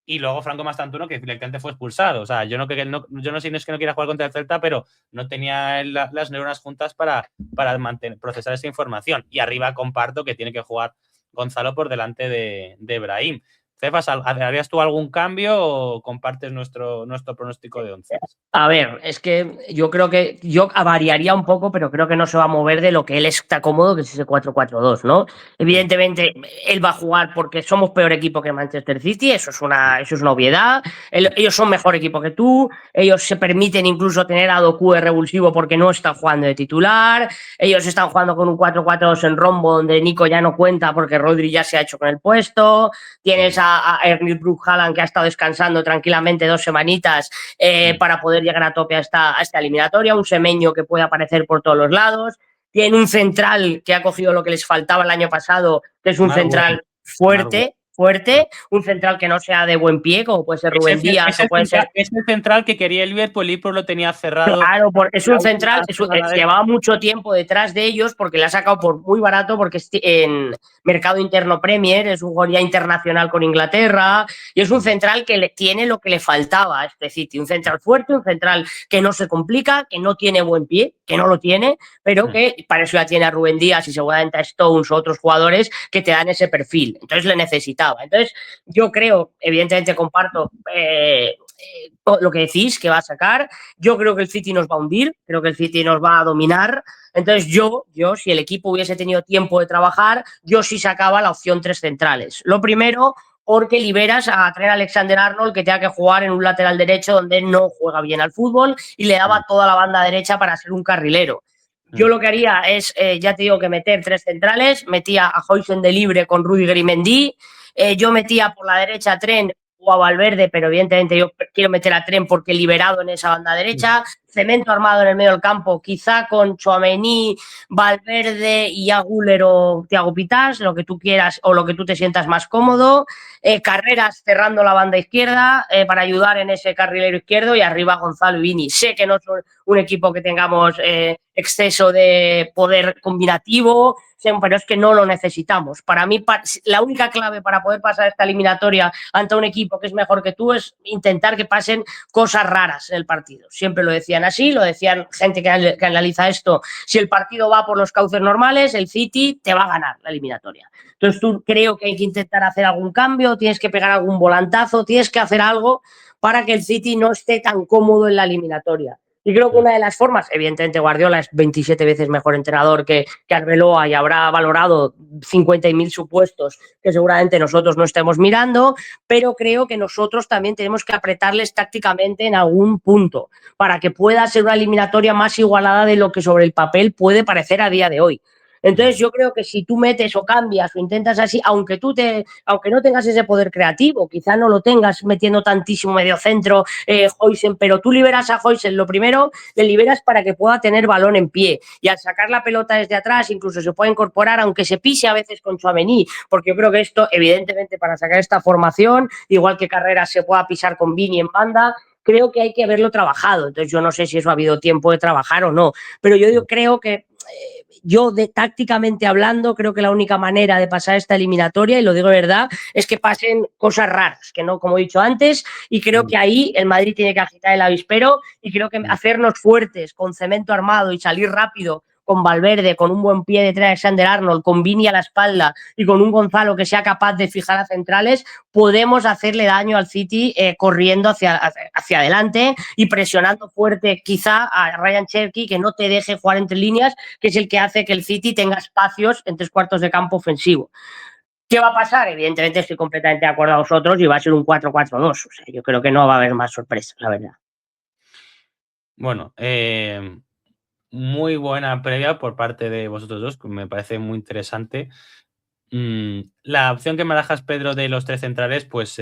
Y luego Franco Mastantuono, que directamente fue expulsado. O sea, yo no sé si es que no quiera jugar contra el Celta, pero no tenía las neuronas juntas para procesar esa información. Y arriba comparto que tiene que jugar Gonzalo por delante de Brahim. Cefas, ¿harías tú algún cambio o compartes nuestro pronóstico de 11? A ver, es que yo creo que yo variaría un poco, pero creo que no se va a mover de lo que él está cómodo, que es ese 4-4-2, ¿no? Evidentemente, él va a jugar porque somos peor equipo que Manchester City, eso es una obviedad. Ellos son mejor equipo que tú, ellos se permiten incluso tener a Doku de revulsivo porque no está jugando de titular, ellos están jugando con un 4-4-2 en rombo donde Nico ya no cuenta porque Rodri ya se ha hecho con el puesto, tienes a Erling Brooke Haaland que ha estado descansando tranquilamente 2 semanitas para poder llegar a tope a esta eliminatoria, un Semeño que puede aparecer por todos los lados, tiene un central que ha cogido lo que les faltaba el año pasado, que es un central fuerte, un central que no sea de buen pie, como puede ser Rubén Díaz, o puede ser... Es el central que quería el Liverpool y lo tenía cerrado. Claro, porque es un central, llevaba mucho tiempo detrás de ellos porque le ha sacado por muy barato, porque en mercado interno Premier, es un jugador ya internacional con Inglaterra, y es un central que tiene lo que le faltaba a este City, un central fuerte, un central que no se complica, que no tiene buen pie, que no lo tiene, pero que para eso ya tiene a Rubén Díaz y seguramente a Stones o otros jugadores que te dan ese perfil, entonces le necesitaba. Entonces yo creo, evidentemente comparto lo que decís que va a sacar. Yo creo que el City nos va a hundir, creo que el City nos va a dominar. Entonces yo, si el equipo hubiese tenido tiempo de trabajar, yo sí sacaba la opción 3 centrales. Lo primero, porque liberas a Trent Alexander-Arnold, que tenga que jugar en un lateral derecho donde no juega bien al fútbol, y le daba toda la banda derecha para ser un carrilero. Yo lo que haría es, ya te digo, que meter 3 centrales, metía a Huijsen de libre con Rudiger y Mendy, yo metía por la derecha a Trent o a Valverde, pero evidentemente yo quiero meter a Trent porque liberado en esa banda derecha, cemento armado en el medio del campo, quizá con Tchouaméni, Valverde y a Güler o Thiago Pitars, lo que tú quieras o lo que tú te sientas más cómodo, Carreras cerrando la banda izquierda para ayudar en ese carrilero izquierdo y arriba Gonzalo y Vini. Sé que no son un equipo que tengamos exceso de poder combinativo, pero es que no lo necesitamos. Para mí, la única clave para poder pasar esta eliminatoria ante un equipo que es mejor que tú es intentar que pasen cosas raras en el partido. Siempre lo decían así, lo decían gente que analiza esto. Si el partido va por los cauces normales, el City te va a ganar la eliminatoria. Entonces tú creo que hay que intentar hacer algún cambio, tienes que pegar algún volantazo, tienes que hacer algo para que el City no esté tan cómodo en la eliminatoria. Y creo que una de las formas, evidentemente Guardiola es 27 veces mejor entrenador que Arbeloa y habrá valorado 50.000 supuestos que seguramente nosotros no estemos mirando, pero creo que nosotros también tenemos que apretarles tácticamente en algún punto para que pueda ser una eliminatoria más igualada de lo que sobre el papel puede parecer a día de hoy. Entonces yo creo que si tú metes o cambias o intentas así, aunque no tengas ese poder creativo, quizá no lo tengas metiendo tantísimo mediocentro, Huijsen, pero tú liberas a Huijsen, lo primero, le liberas para que pueda tener balón en pie y al sacar la pelota desde atrás incluso se puede incorporar, aunque se pise a veces con Tchouaméni, porque yo creo que esto, evidentemente, para sacar esta formación, igual que Carreras se pueda pisar con Vini en banda, creo que hay que haberlo trabajado. Entonces yo no sé si eso ha habido tiempo de trabajar o no, pero yo creo que tácticamente hablando, creo que la única manera de pasar esta eliminatoria, y lo digo de verdad, es que pasen cosas raras, que no, como he dicho antes, y creo que ahí el Madrid tiene que agitar el avispero y creo que hacernos fuertes con cemento armado y salir rápido con Valverde, con un buen pie de Alexander Arnold, con Vini a la espalda y con un Gonzalo que sea capaz de fijar a centrales, podemos hacerle daño al City corriendo hacia adelante y presionando fuerte quizá a Ryan Cherky, que no te deje jugar entre líneas, que es el que hace que el City tenga espacios en 3/4 de campo ofensivo. ¿Qué va a pasar? Evidentemente estoy completamente de acuerdo a vosotros y va a ser un 4-4-2. O sea, yo creo que no va a haber más sorpresas, la verdad. Bueno, muy buena previa por parte de vosotros dos, que me parece muy interesante. La opción que me dejas, Pedro, de los 3 centrales, pues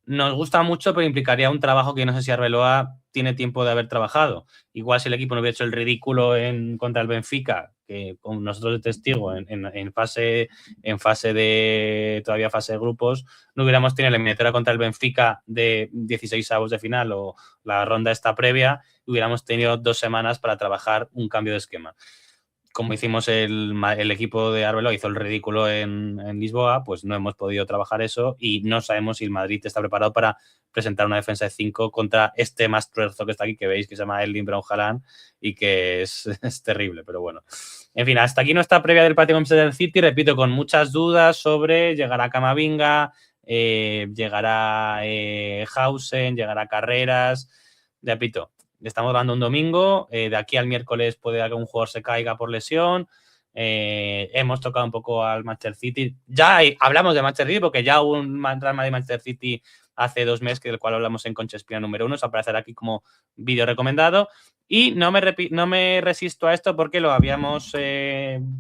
nos gusta mucho, pero implicaría un trabajo que no sé si Arbeloa tiene tiempo de haber trabajado. Igual si el equipo no hubiera hecho el ridículo contra el Benfica, que con nosotros de testigo en fase de grupos, no hubiéramos tenido la eliminatoria contra el Benfica de 16avos de final o la ronda esta previa, y hubiéramos tenido 2 semanas para trabajar un cambio de esquema. como hicimos el equipo de Arbeloa hizo el ridículo en Lisboa, pues no hemos podido trabajar eso y no sabemos si el Madrid está preparado para presentar una defensa de 5 contra este mastruerzo que está aquí, que veis que se llama Erling Braut Haaland y que es terrible, pero bueno. En fin, hasta aquí nuestra previa del partido con Manchester City, repito, con muchas dudas sobre llegará Camavinga, llegará Hausen, llegará Carreras, repito. Estamos hablando un domingo, de aquí al miércoles puede que un jugador se caiga por lesión. Hemos tocado un poco al Manchester City. Ya hablamos de Manchester City porque ya hubo un drama de Manchester City hace 2 meses, del cual hablamos en Concha Espina número 1. Se aparecerá aquí como vídeo recomendado. Y no me resisto a esto porque lo habíamos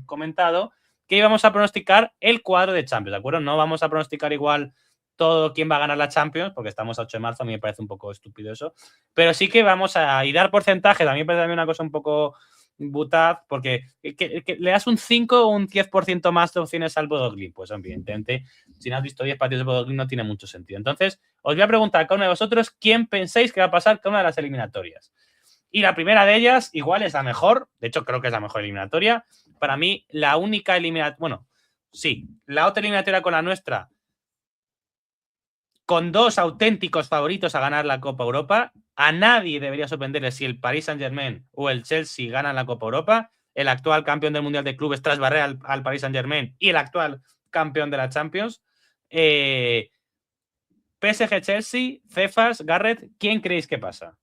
comentado, que íbamos a pronosticar el cuadro de Champions, ¿de acuerdo? No vamos a pronosticar igual todo quién va a ganar la Champions, porque estamos a 8 de marzo, a mí me parece un poco estúpido eso, pero sí que vamos a dar porcentajes, a mí me parece también una cosa un poco butaz, porque que le das un 5 o un 10% más de opciones al Bodoglin, pues evidentemente, si no has visto 10 partidos de Bodoglin no tiene mucho sentido. Entonces, os voy a preguntar a cada uno de vosotros quién pensáis que va a pasar con una de las eliminatorias. Y la primera de ellas, igual es la mejor, de hecho creo que es la mejor eliminatoria, para mí la única eliminatoria, bueno, sí, la otra eliminatoria con la nuestra, con 2 auténticos favoritos a ganar la Copa Europa. A nadie debería sorprenderle si el Paris Saint-Germain o el Chelsea ganan la Copa Europa. El actual campeón del Mundial de Clubes tras barrer al Paris Saint-Germain y el actual campeón de la Champions. PSG-Chelsea, Cefas, Garrett, ¿quién creéis que pasa?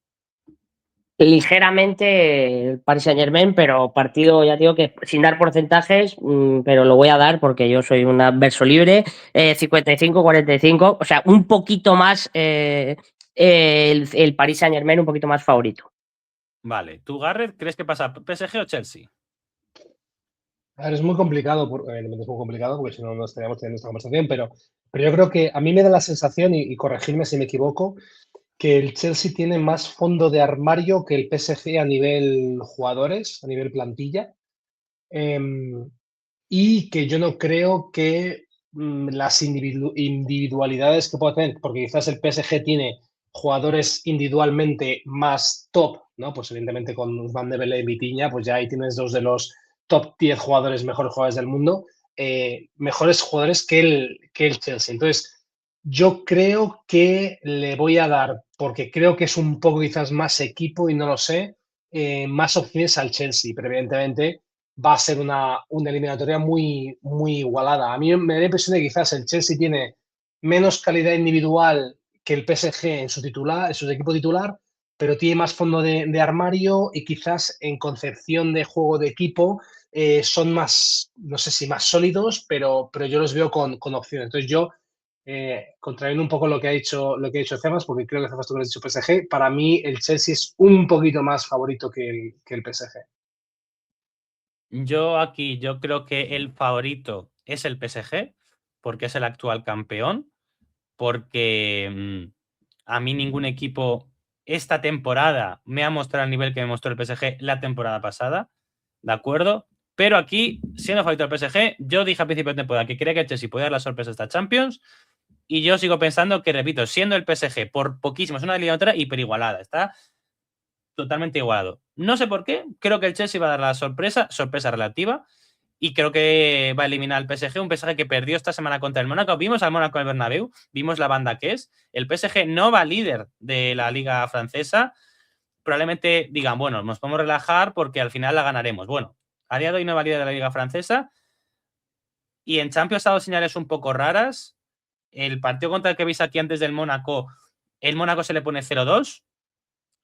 Ligeramente el Paris Saint-Germain, pero partido, ya digo que sin dar porcentajes, pero lo voy a dar porque yo soy un adverso libre, 55-45, o sea, un poquito más el Paris Saint-Germain, un poquito más favorito. Vale, ¿tú, Garrett, crees que pasa PSG o Chelsea? A ver, es muy complicado, evidentemente es muy complicado porque si no, no estaríamos teniendo esta conversación, pero yo creo que a mí me da la sensación, y corregirme si me equivoco, que el Chelsea tiene más fondo de armario que el PSG a nivel jugadores, a nivel plantilla, y que yo no creo que las individualidades que pueda tener, porque quizás el PSG tiene jugadores individualmente más top, ¿no? Pues evidentemente con Ousmane Dembélé y Vitinha, pues ya ahí tienes 2 de los top 10 jugadores, mejores jugadores del mundo, mejores jugadores que el Chelsea. Entonces, yo creo que le voy a dar, porque creo que es un poco quizás más equipo y no lo sé, más opciones al Chelsea, pero evidentemente va a ser una eliminatoria muy, muy igualada. A mí me da la impresión de que quizás el Chelsea tiene menos calidad individual que el PSG en su titular, en su equipo titular, pero tiene más fondo de armario y quizás en concepción de juego de equipo son más, no sé si más sólidos, pero yo los veo con opciones. Entonces yo, contrayendo un poco lo que ha dicho Cemas, porque creo que Cemas tú lo has dicho PSG, para mí el Chelsea es un poquito más favorito que el PSG. Yo creo que el favorito es el PSG, porque es el actual campeón, porque a mí ningún equipo esta temporada me ha mostrado el nivel que me mostró el PSG la temporada pasada, ¿de acuerdo? Pero aquí, siendo favorito del PSG, yo dije a principio de temporada que creía que el Chelsea podía dar la sorpresa a esta Champions, y yo sigo pensando que, repito, siendo el PSG por poquísimo, es una eliminatoria hiperigualada, está totalmente igualado. No sé por qué, creo que el Chelsea va a dar la sorpresa relativa, y creo que va a eliminar al PSG, un PSG que perdió esta semana contra el Mónaco. Vimos al Mónaco en el Bernabéu, vimos la banda que es. El PSG no va líder de la liga francesa. Probablemente digan, bueno, nos podemos relajar porque al final la ganaremos. Bueno, a día de hoy no va líder de la liga francesa. Y en Champions ha dado señales un poco raras. El partido contra el que veis aquí antes del Mónaco, el Mónaco se le pone 0-2.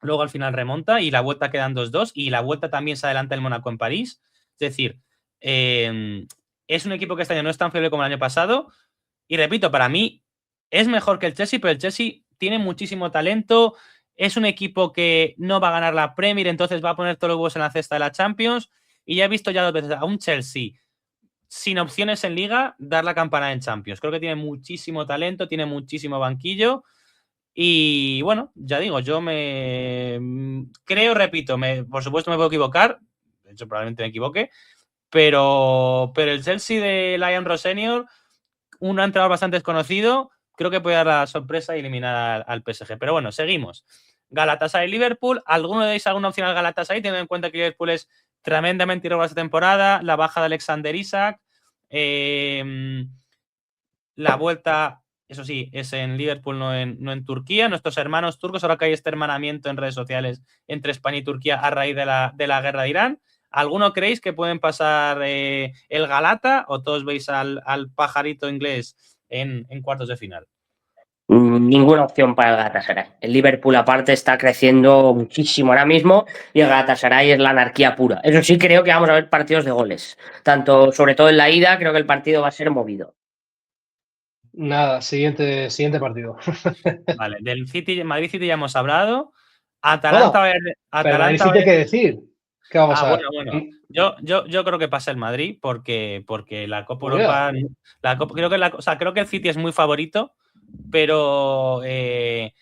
Luego al final remonta y la vuelta quedan 2-2. Y la vuelta también se adelanta el Mónaco en París. Es decir, es un equipo que este año no es tan fiable como el año pasado. Y repito, para mí es mejor que el Chelsea, pero el Chelsea tiene muchísimo talento. Es un equipo que no va a ganar la Premier, entonces va a poner todos los huevos en la cesta de la Champions. Y ya he visto ya 2 veces a un Chelsea sin opciones en Liga dar la campana en Champions. Creo que tiene muchísimo talento, tiene muchísimo banquillo. Y bueno, ya digo, yo creo, repito, por supuesto me puedo equivocar, de hecho probablemente me equivoque, pero el Chelsea de Lion Ross Senior, un entrenador bastante desconocido, creo que puede dar la sorpresa y eliminar al PSG. Pero bueno, seguimos. Galatasaray-Liverpool, ¿alguno le dais alguna opción al Galatasaray, teniendo en cuenta que Liverpool es tremendamente irregular esta temporada, la baja de Alexander Isak, la vuelta, eso sí, es en Liverpool, no en Turquía. Nuestros hermanos turcos, ahora que hay este hermanamiento en redes sociales entre España y Turquía a raíz de la guerra de Irán. ¿Alguno creéis que pueden pasar el Galata o todos veis al pajarito inglés en cuartos de final? Ninguna opción para el Galatasaray. El Liverpool aparte está creciendo muchísimo ahora mismo y el Galatasaray es la anarquía pura. Eso sí, creo que vamos a ver partidos de goles. Tanto, sobre todo en la ida, creo que el partido va a ser movido. Nada, siguiente partido. Vale, del City, Madrid City ya hemos hablado. Atalanta, Bueno, pero Madrid City hay que decir. ¿Qué vamos a ver? Bueno. Yo creo que pasa el Madrid porque la Copa Cuidado. Europa, creo que el City es muy favorito, pero creo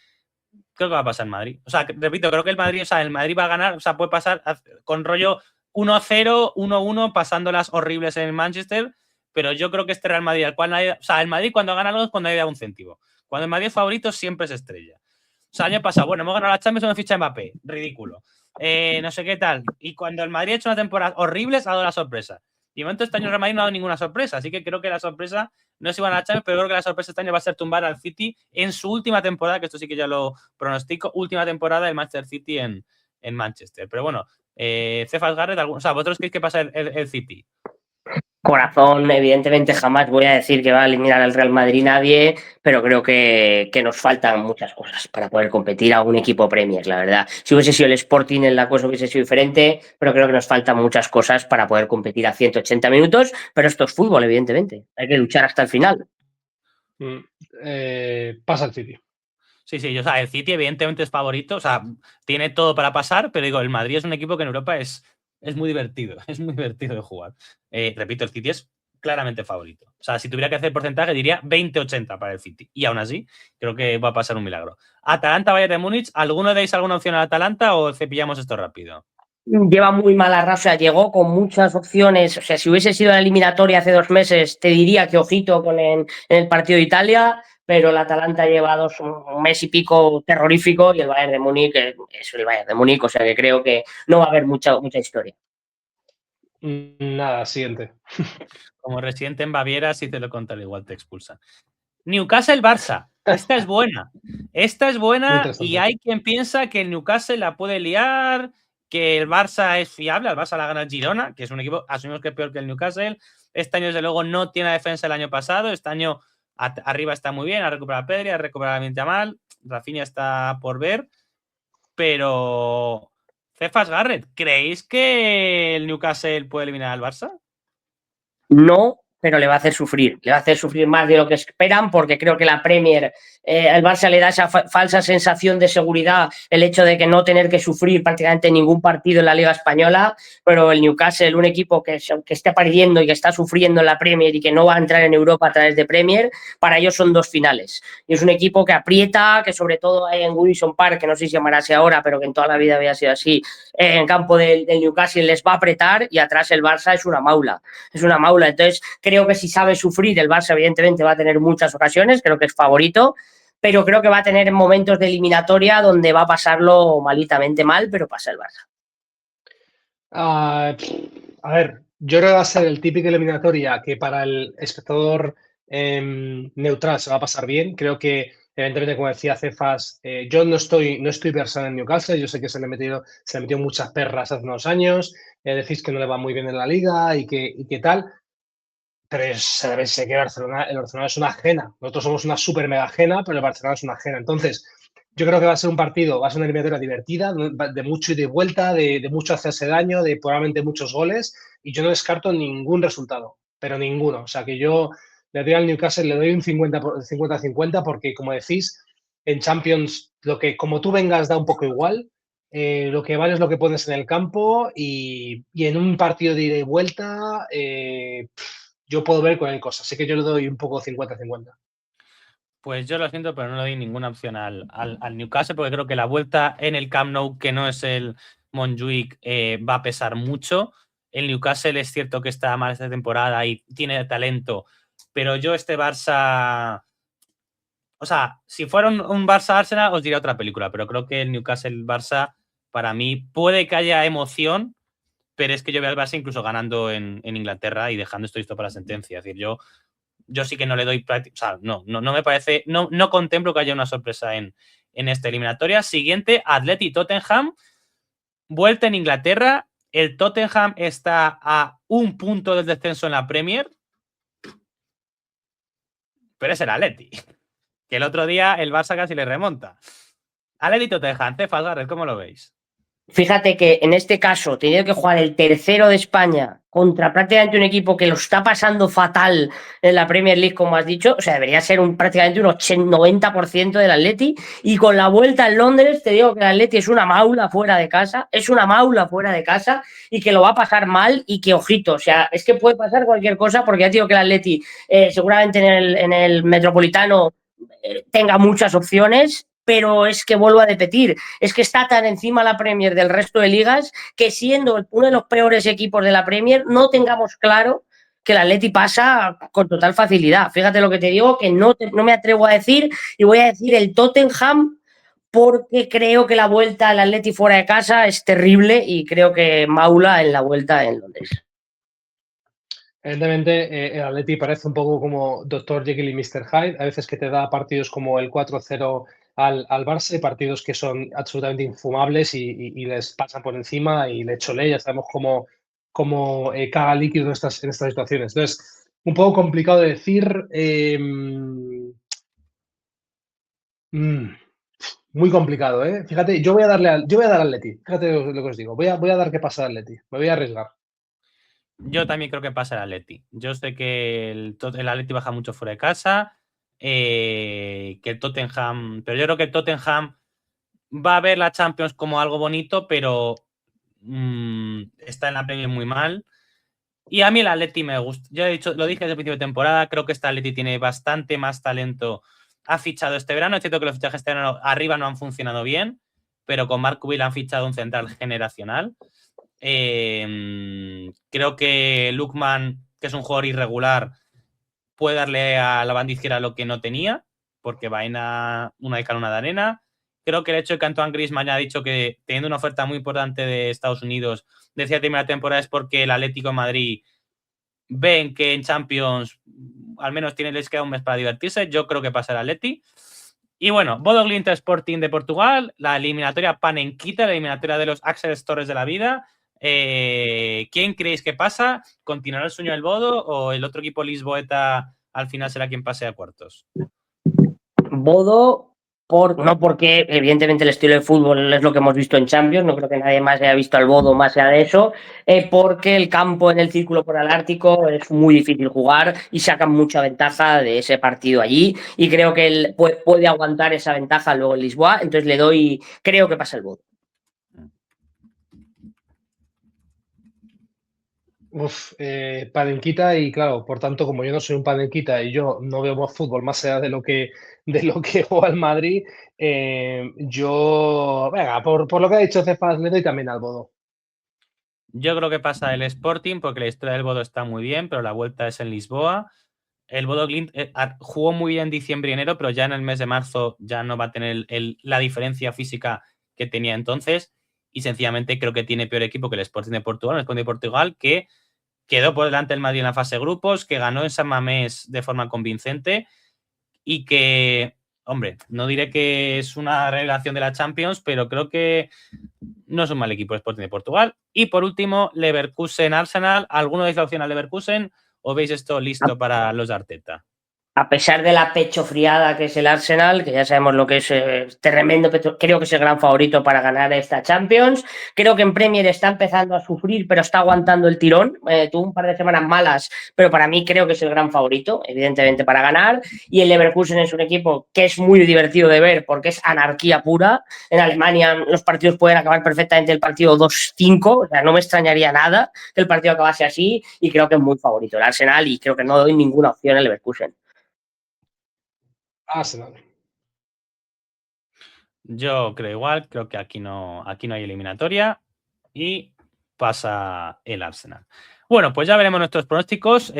que va a pasar el Madrid. O sea, repito, creo que el Madrid va a ganar, o sea, puede pasar con rollo 1-0, 1-1, pasándolas horribles en el Manchester, pero yo creo que este Real Madrid, al cual nadie, o sea, el Madrid cuando gana algo es cuando nadie da un céntimo. Cuando el Madrid es favorito siempre se estrella. O sea, el año pasado, bueno, hemos ganado la Champions, hemos fichado a Mbappé, ridículo. No sé qué tal. Y cuando el Madrid ha hecho una temporada horrible, ha dado la sorpresa. Y de momento este año el Real Madrid no ha dado ninguna sorpresa, así que creo que la sorpresa no se iban a la Champions, pero creo que la sorpresa este año va a ser tumbar al City en su última temporada, que esto sí que ya lo pronostico, última temporada del Manchester City en Manchester. Pero bueno, Cefas Garrett, o sea, ¿vosotros creéis que pasa el City? Corazón, evidentemente jamás voy a decir que va a eliminar al Real Madrid nadie, pero creo que nos faltan muchas cosas para poder competir a un equipo Premier, la verdad. Si hubiese sido el Sporting en la cosa hubiese sido diferente, pero creo que nos faltan muchas cosas para poder competir a 180 minutos, pero esto es fútbol, evidentemente. Hay que luchar hasta el final. Pasa el City. Sí, o sea, el City evidentemente es favorito, o sea, tiene todo para pasar, pero digo, el Madrid es un equipo que en Europa es muy divertido, es muy divertido de jugar. Repito, el City es claramente favorito. O sea, si tuviera que hacer porcentaje, diría 20-80 para el City. Y aún así, creo que va a pasar un milagro. Atalanta, Bayern de Múnich, ¿alguno deis alguna opción al Atalanta o cepillamos esto rápido? Lleva muy mala racha, llegó con muchas opciones. O sea, si hubiese sido la eliminatoria hace 2 meses, te diría que ojito con en el partido de Italia, pero el Atalanta lleva un mes y pico terrorífico y el Bayern de Múnich es el Bayern de Múnich, o sea que creo que no va a haber mucha historia. Nada, siguiente. Como residente en Baviera, si te lo contaré, igual te expulsan. Newcastle-Barça. Esta es buena. Esta es buena y hay quien piensa que el Newcastle la puede liar, que el Barça es fiable. El Barça la gana el Girona, que es un equipo, asumimos que es peor que el Newcastle. Este año, desde luego, no tiene defensa el año pasado. Este año arriba está muy bien. Ha recuperado a Pedri, ha recuperado a Mintamal. Rafinha está por ver. Pero, Cefas Garrett, ¿creéis que el Newcastle puede eliminar al Barça? No, pero le va a hacer sufrir. Le va a hacer sufrir más de lo que esperan porque creo que la Premier, al Barça le da esa falsa sensación de seguridad el hecho de que no tener que sufrir prácticamente ningún partido en la Liga Española, pero el Newcastle, un equipo que esté perdiendo y que está sufriendo en la Premier y que no va a entrar en Europa a través de Premier, para ellos son 2 finales. Y es un equipo que aprieta, que sobre todo hay en Goodison Park, que no sé si llamará así ahora, pero que en toda la vida había sido así, en campo del Newcastle les va a apretar y atrás el Barça es una maula. Es una maula. Entonces, creo que si sabe sufrir, el Barça evidentemente va a tener muchas ocasiones, creo que es favorito, pero creo que va a tener momentos de eliminatoria donde va a pasarlo malitamente mal, pero pasa el Barça. A ver, yo creo que va a ser el típico eliminatoria que para el espectador neutral se va a pasar bien. Creo que, evidentemente, como decía Cefas, yo no estoy versado en Newcastle. Yo sé que se le metió muchas perras hace unos años. Decís que no le va muy bien en la liga y que tal. Pero sé que el Barcelona es una ajena. Nosotros somos una super mega ajena, pero el Barcelona es una ajena. Entonces, yo creo que va a ser un partido, va a ser una eliminatoria divertida, de mucho y de vuelta, de mucho hacerse daño, de probablemente muchos goles, y yo no descarto ningún resultado, pero ninguno. O sea, que yo le doy al Newcastle, le doy un 50-50 porque, como decís, en Champions, como tú vengas da un poco igual. Lo que vale es lo que pones en el campo y en un partido de ida y vuelta yo puedo ver cualquier cosa. Así que yo le doy un poco 50-50. Pues yo lo siento, pero no le doy ninguna opción al Newcastle, porque creo que la vuelta en el Camp Nou, que no es el Montjuic, va a pesar mucho. El Newcastle es cierto que está mal esta temporada y tiene talento, pero yo este Barça... O sea, si fuera un Barça-Arsenal os diría otra película, pero creo que el Newcastle-Barça, para mí, puede que haya emoción, pero es que yo veo al Barça incluso ganando en Inglaterra y dejando esto listo para la sentencia. Es decir, yo sí que no le doy práctica, o sea, no me parece, no contemplo que haya una sorpresa en esta eliminatoria. Siguiente, Atleti Tottenham, vuelta en Inglaterra. El Tottenham está a 1 punto del descenso en la Premier, pero es el Atleti, que el otro día el Barça casi le remonta. Atleti Tottenham, Cefas Garrett, ¿cómo lo veis? Fíjate que en este caso, teniendo que jugar el tercero de España contra prácticamente un equipo que lo está pasando fatal en la Premier League, como has dicho, o sea, debería ser prácticamente un 90% del Atleti, y con la vuelta en Londres, te digo que el Atleti es una maula fuera de casa, y que lo va a pasar mal, y que, ojito, o sea, es que puede pasar cualquier cosa, porque ya te digo que el Atleti seguramente en el Metropolitano tenga muchas opciones, pero es que vuelvo a repetir, es que está tan encima la Premier del resto de ligas que, siendo uno de los peores equipos de la Premier, no tengamos claro que el Atleti pasa con total facilidad. Fíjate lo que te digo, que no me atrevo a decir, y voy a decir el Tottenham, porque creo que la vuelta al Atleti fuera de casa es terrible, y creo que maula en la vuelta en Londres. Evidentemente, el Atleti parece un poco como Dr. Jekyll y Mr. Hyde. A veces que te da partidos como el 4-0 al Barça, partidos que son absolutamente infumables y les pasan por encima y le cholé. Ya sabemos cómo caga líquido en estas situaciones. Entonces, un poco complicado de decir. Muy complicado, ¿eh? Fíjate, yo voy a dar al Atleti. Fíjate lo que os digo. Voy a dar que pasa al Atleti. Me voy a arriesgar. Yo también creo que pasa el Atleti. Yo sé que el Atleti baja mucho fuera de casa, que el Tottenham, pero yo creo que el Tottenham va a ver la Champions como algo bonito, pero está en la Premier muy mal. Y a mí el Atleti me gusta. Yo lo dije desde el principio de temporada, creo que este Atleti tiene bastante más talento. Ha fichado este verano, es cierto que los fichajes este verano arriba no han funcionado bien, pero con Mark Will han fichado un central generacional. Creo que Lookman, que es un jugador irregular, puede darle a la banda izquierda lo que no tenía, porque va en una de cal, una de arena. Creo que el hecho de que Antoine Griezmann haya dicho que, teniendo una oferta muy importante de Estados Unidos, decía primera temporada, es porque el Atlético de Madrid ven que en Champions al menos les queda un mes para divertirse. Yo creo que pasa el Atleti. Y bueno, Bodo Glimt Sporting de Portugal, la eliminatoria Panenquita, la eliminatoria de los Axel Stores de la vida. ¿Quién creéis que pasa? ¿Continuará el sueño del Bodo o el otro equipo lisboeta al final será quien pase a cuartos? Bodo, no porque evidentemente el estilo de fútbol es lo que hemos visto en Champions, no creo que nadie más haya visto al Bodo más allá de eso, porque el campo en el Círculo Polar Ártico es muy difícil jugar y sacan mucha ventaja de ese partido allí, y creo que él puede aguantar esa ventaja luego en Lisboa, entonces creo que pasa el Bodo. Panenquita, y claro, por tanto, como yo no soy un panenquita y yo no veo más fútbol más allá de lo que juega el Madrid, venga, por lo que ha dicho Cefas, le doy también al Bodo. Yo creo que pasa el Sporting porque la historia del Bodo está muy bien, pero la vuelta es en Lisboa. El Bodo Glimt jugó muy bien en diciembre y enero, pero ya en el mes de marzo ya no va a tener la diferencia física que tenía entonces, y sencillamente creo que tiene peor equipo que el Sporting de Portugal, el Sporting de Portugal, que quedó por delante del Madrid en la fase de grupos, que ganó en San Mamés de forma convincente y que, hombre, no diré que es una revelación de la Champions, pero creo que no es un mal equipo el Sporting de Portugal. Y por último, Leverkusen-Arsenal. ¿Alguno veis la opción al Leverkusen o veis esto listo para los de Arteta? A pesar de la pechofriada que es el Arsenal, que ya sabemos lo que es tremendo, creo que es el gran favorito para ganar esta Champions. Creo que en Premier está empezando a sufrir, pero está aguantando el tirón. Tuvo un par de semanas malas, pero para mí creo que es el gran favorito, evidentemente, para ganar. Y el Leverkusen es un equipo que es muy divertido de ver porque es anarquía pura. En Alemania los partidos pueden acabar perfectamente el partido 2-5, o sea, no me extrañaría nada que el partido acabase así, y creo que es muy favorito el Arsenal, y creo que no doy ninguna opción al Leverkusen. Arsenal. Yo creo igual, creo que aquí no hay eliminatoria y pasa el Arsenal. Bueno, pues ya veremos nuestros pronósticos,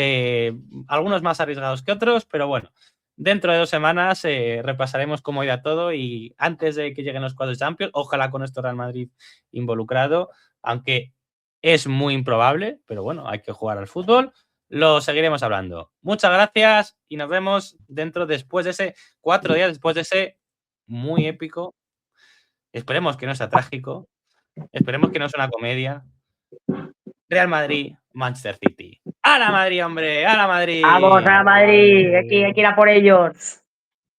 algunos más arriesgados que otros, pero bueno, dentro de 2 semanas repasaremos cómo irá todo, y antes de que lleguen los cuadros Champions, ojalá con esto Real Madrid involucrado, aunque Es muy improbable, pero bueno, hay que jugar al fútbol. Lo seguiremos hablando. Muchas gracias y nos vemos después de ese 4 días, después de ese muy épico. Esperemos que no sea trágico. Esperemos que no sea una comedia. Real Madrid, Manchester City. ¡A la Madrid, hombre! ¡A la Madrid! Vamos a Madrid, hay que ir a por ellos.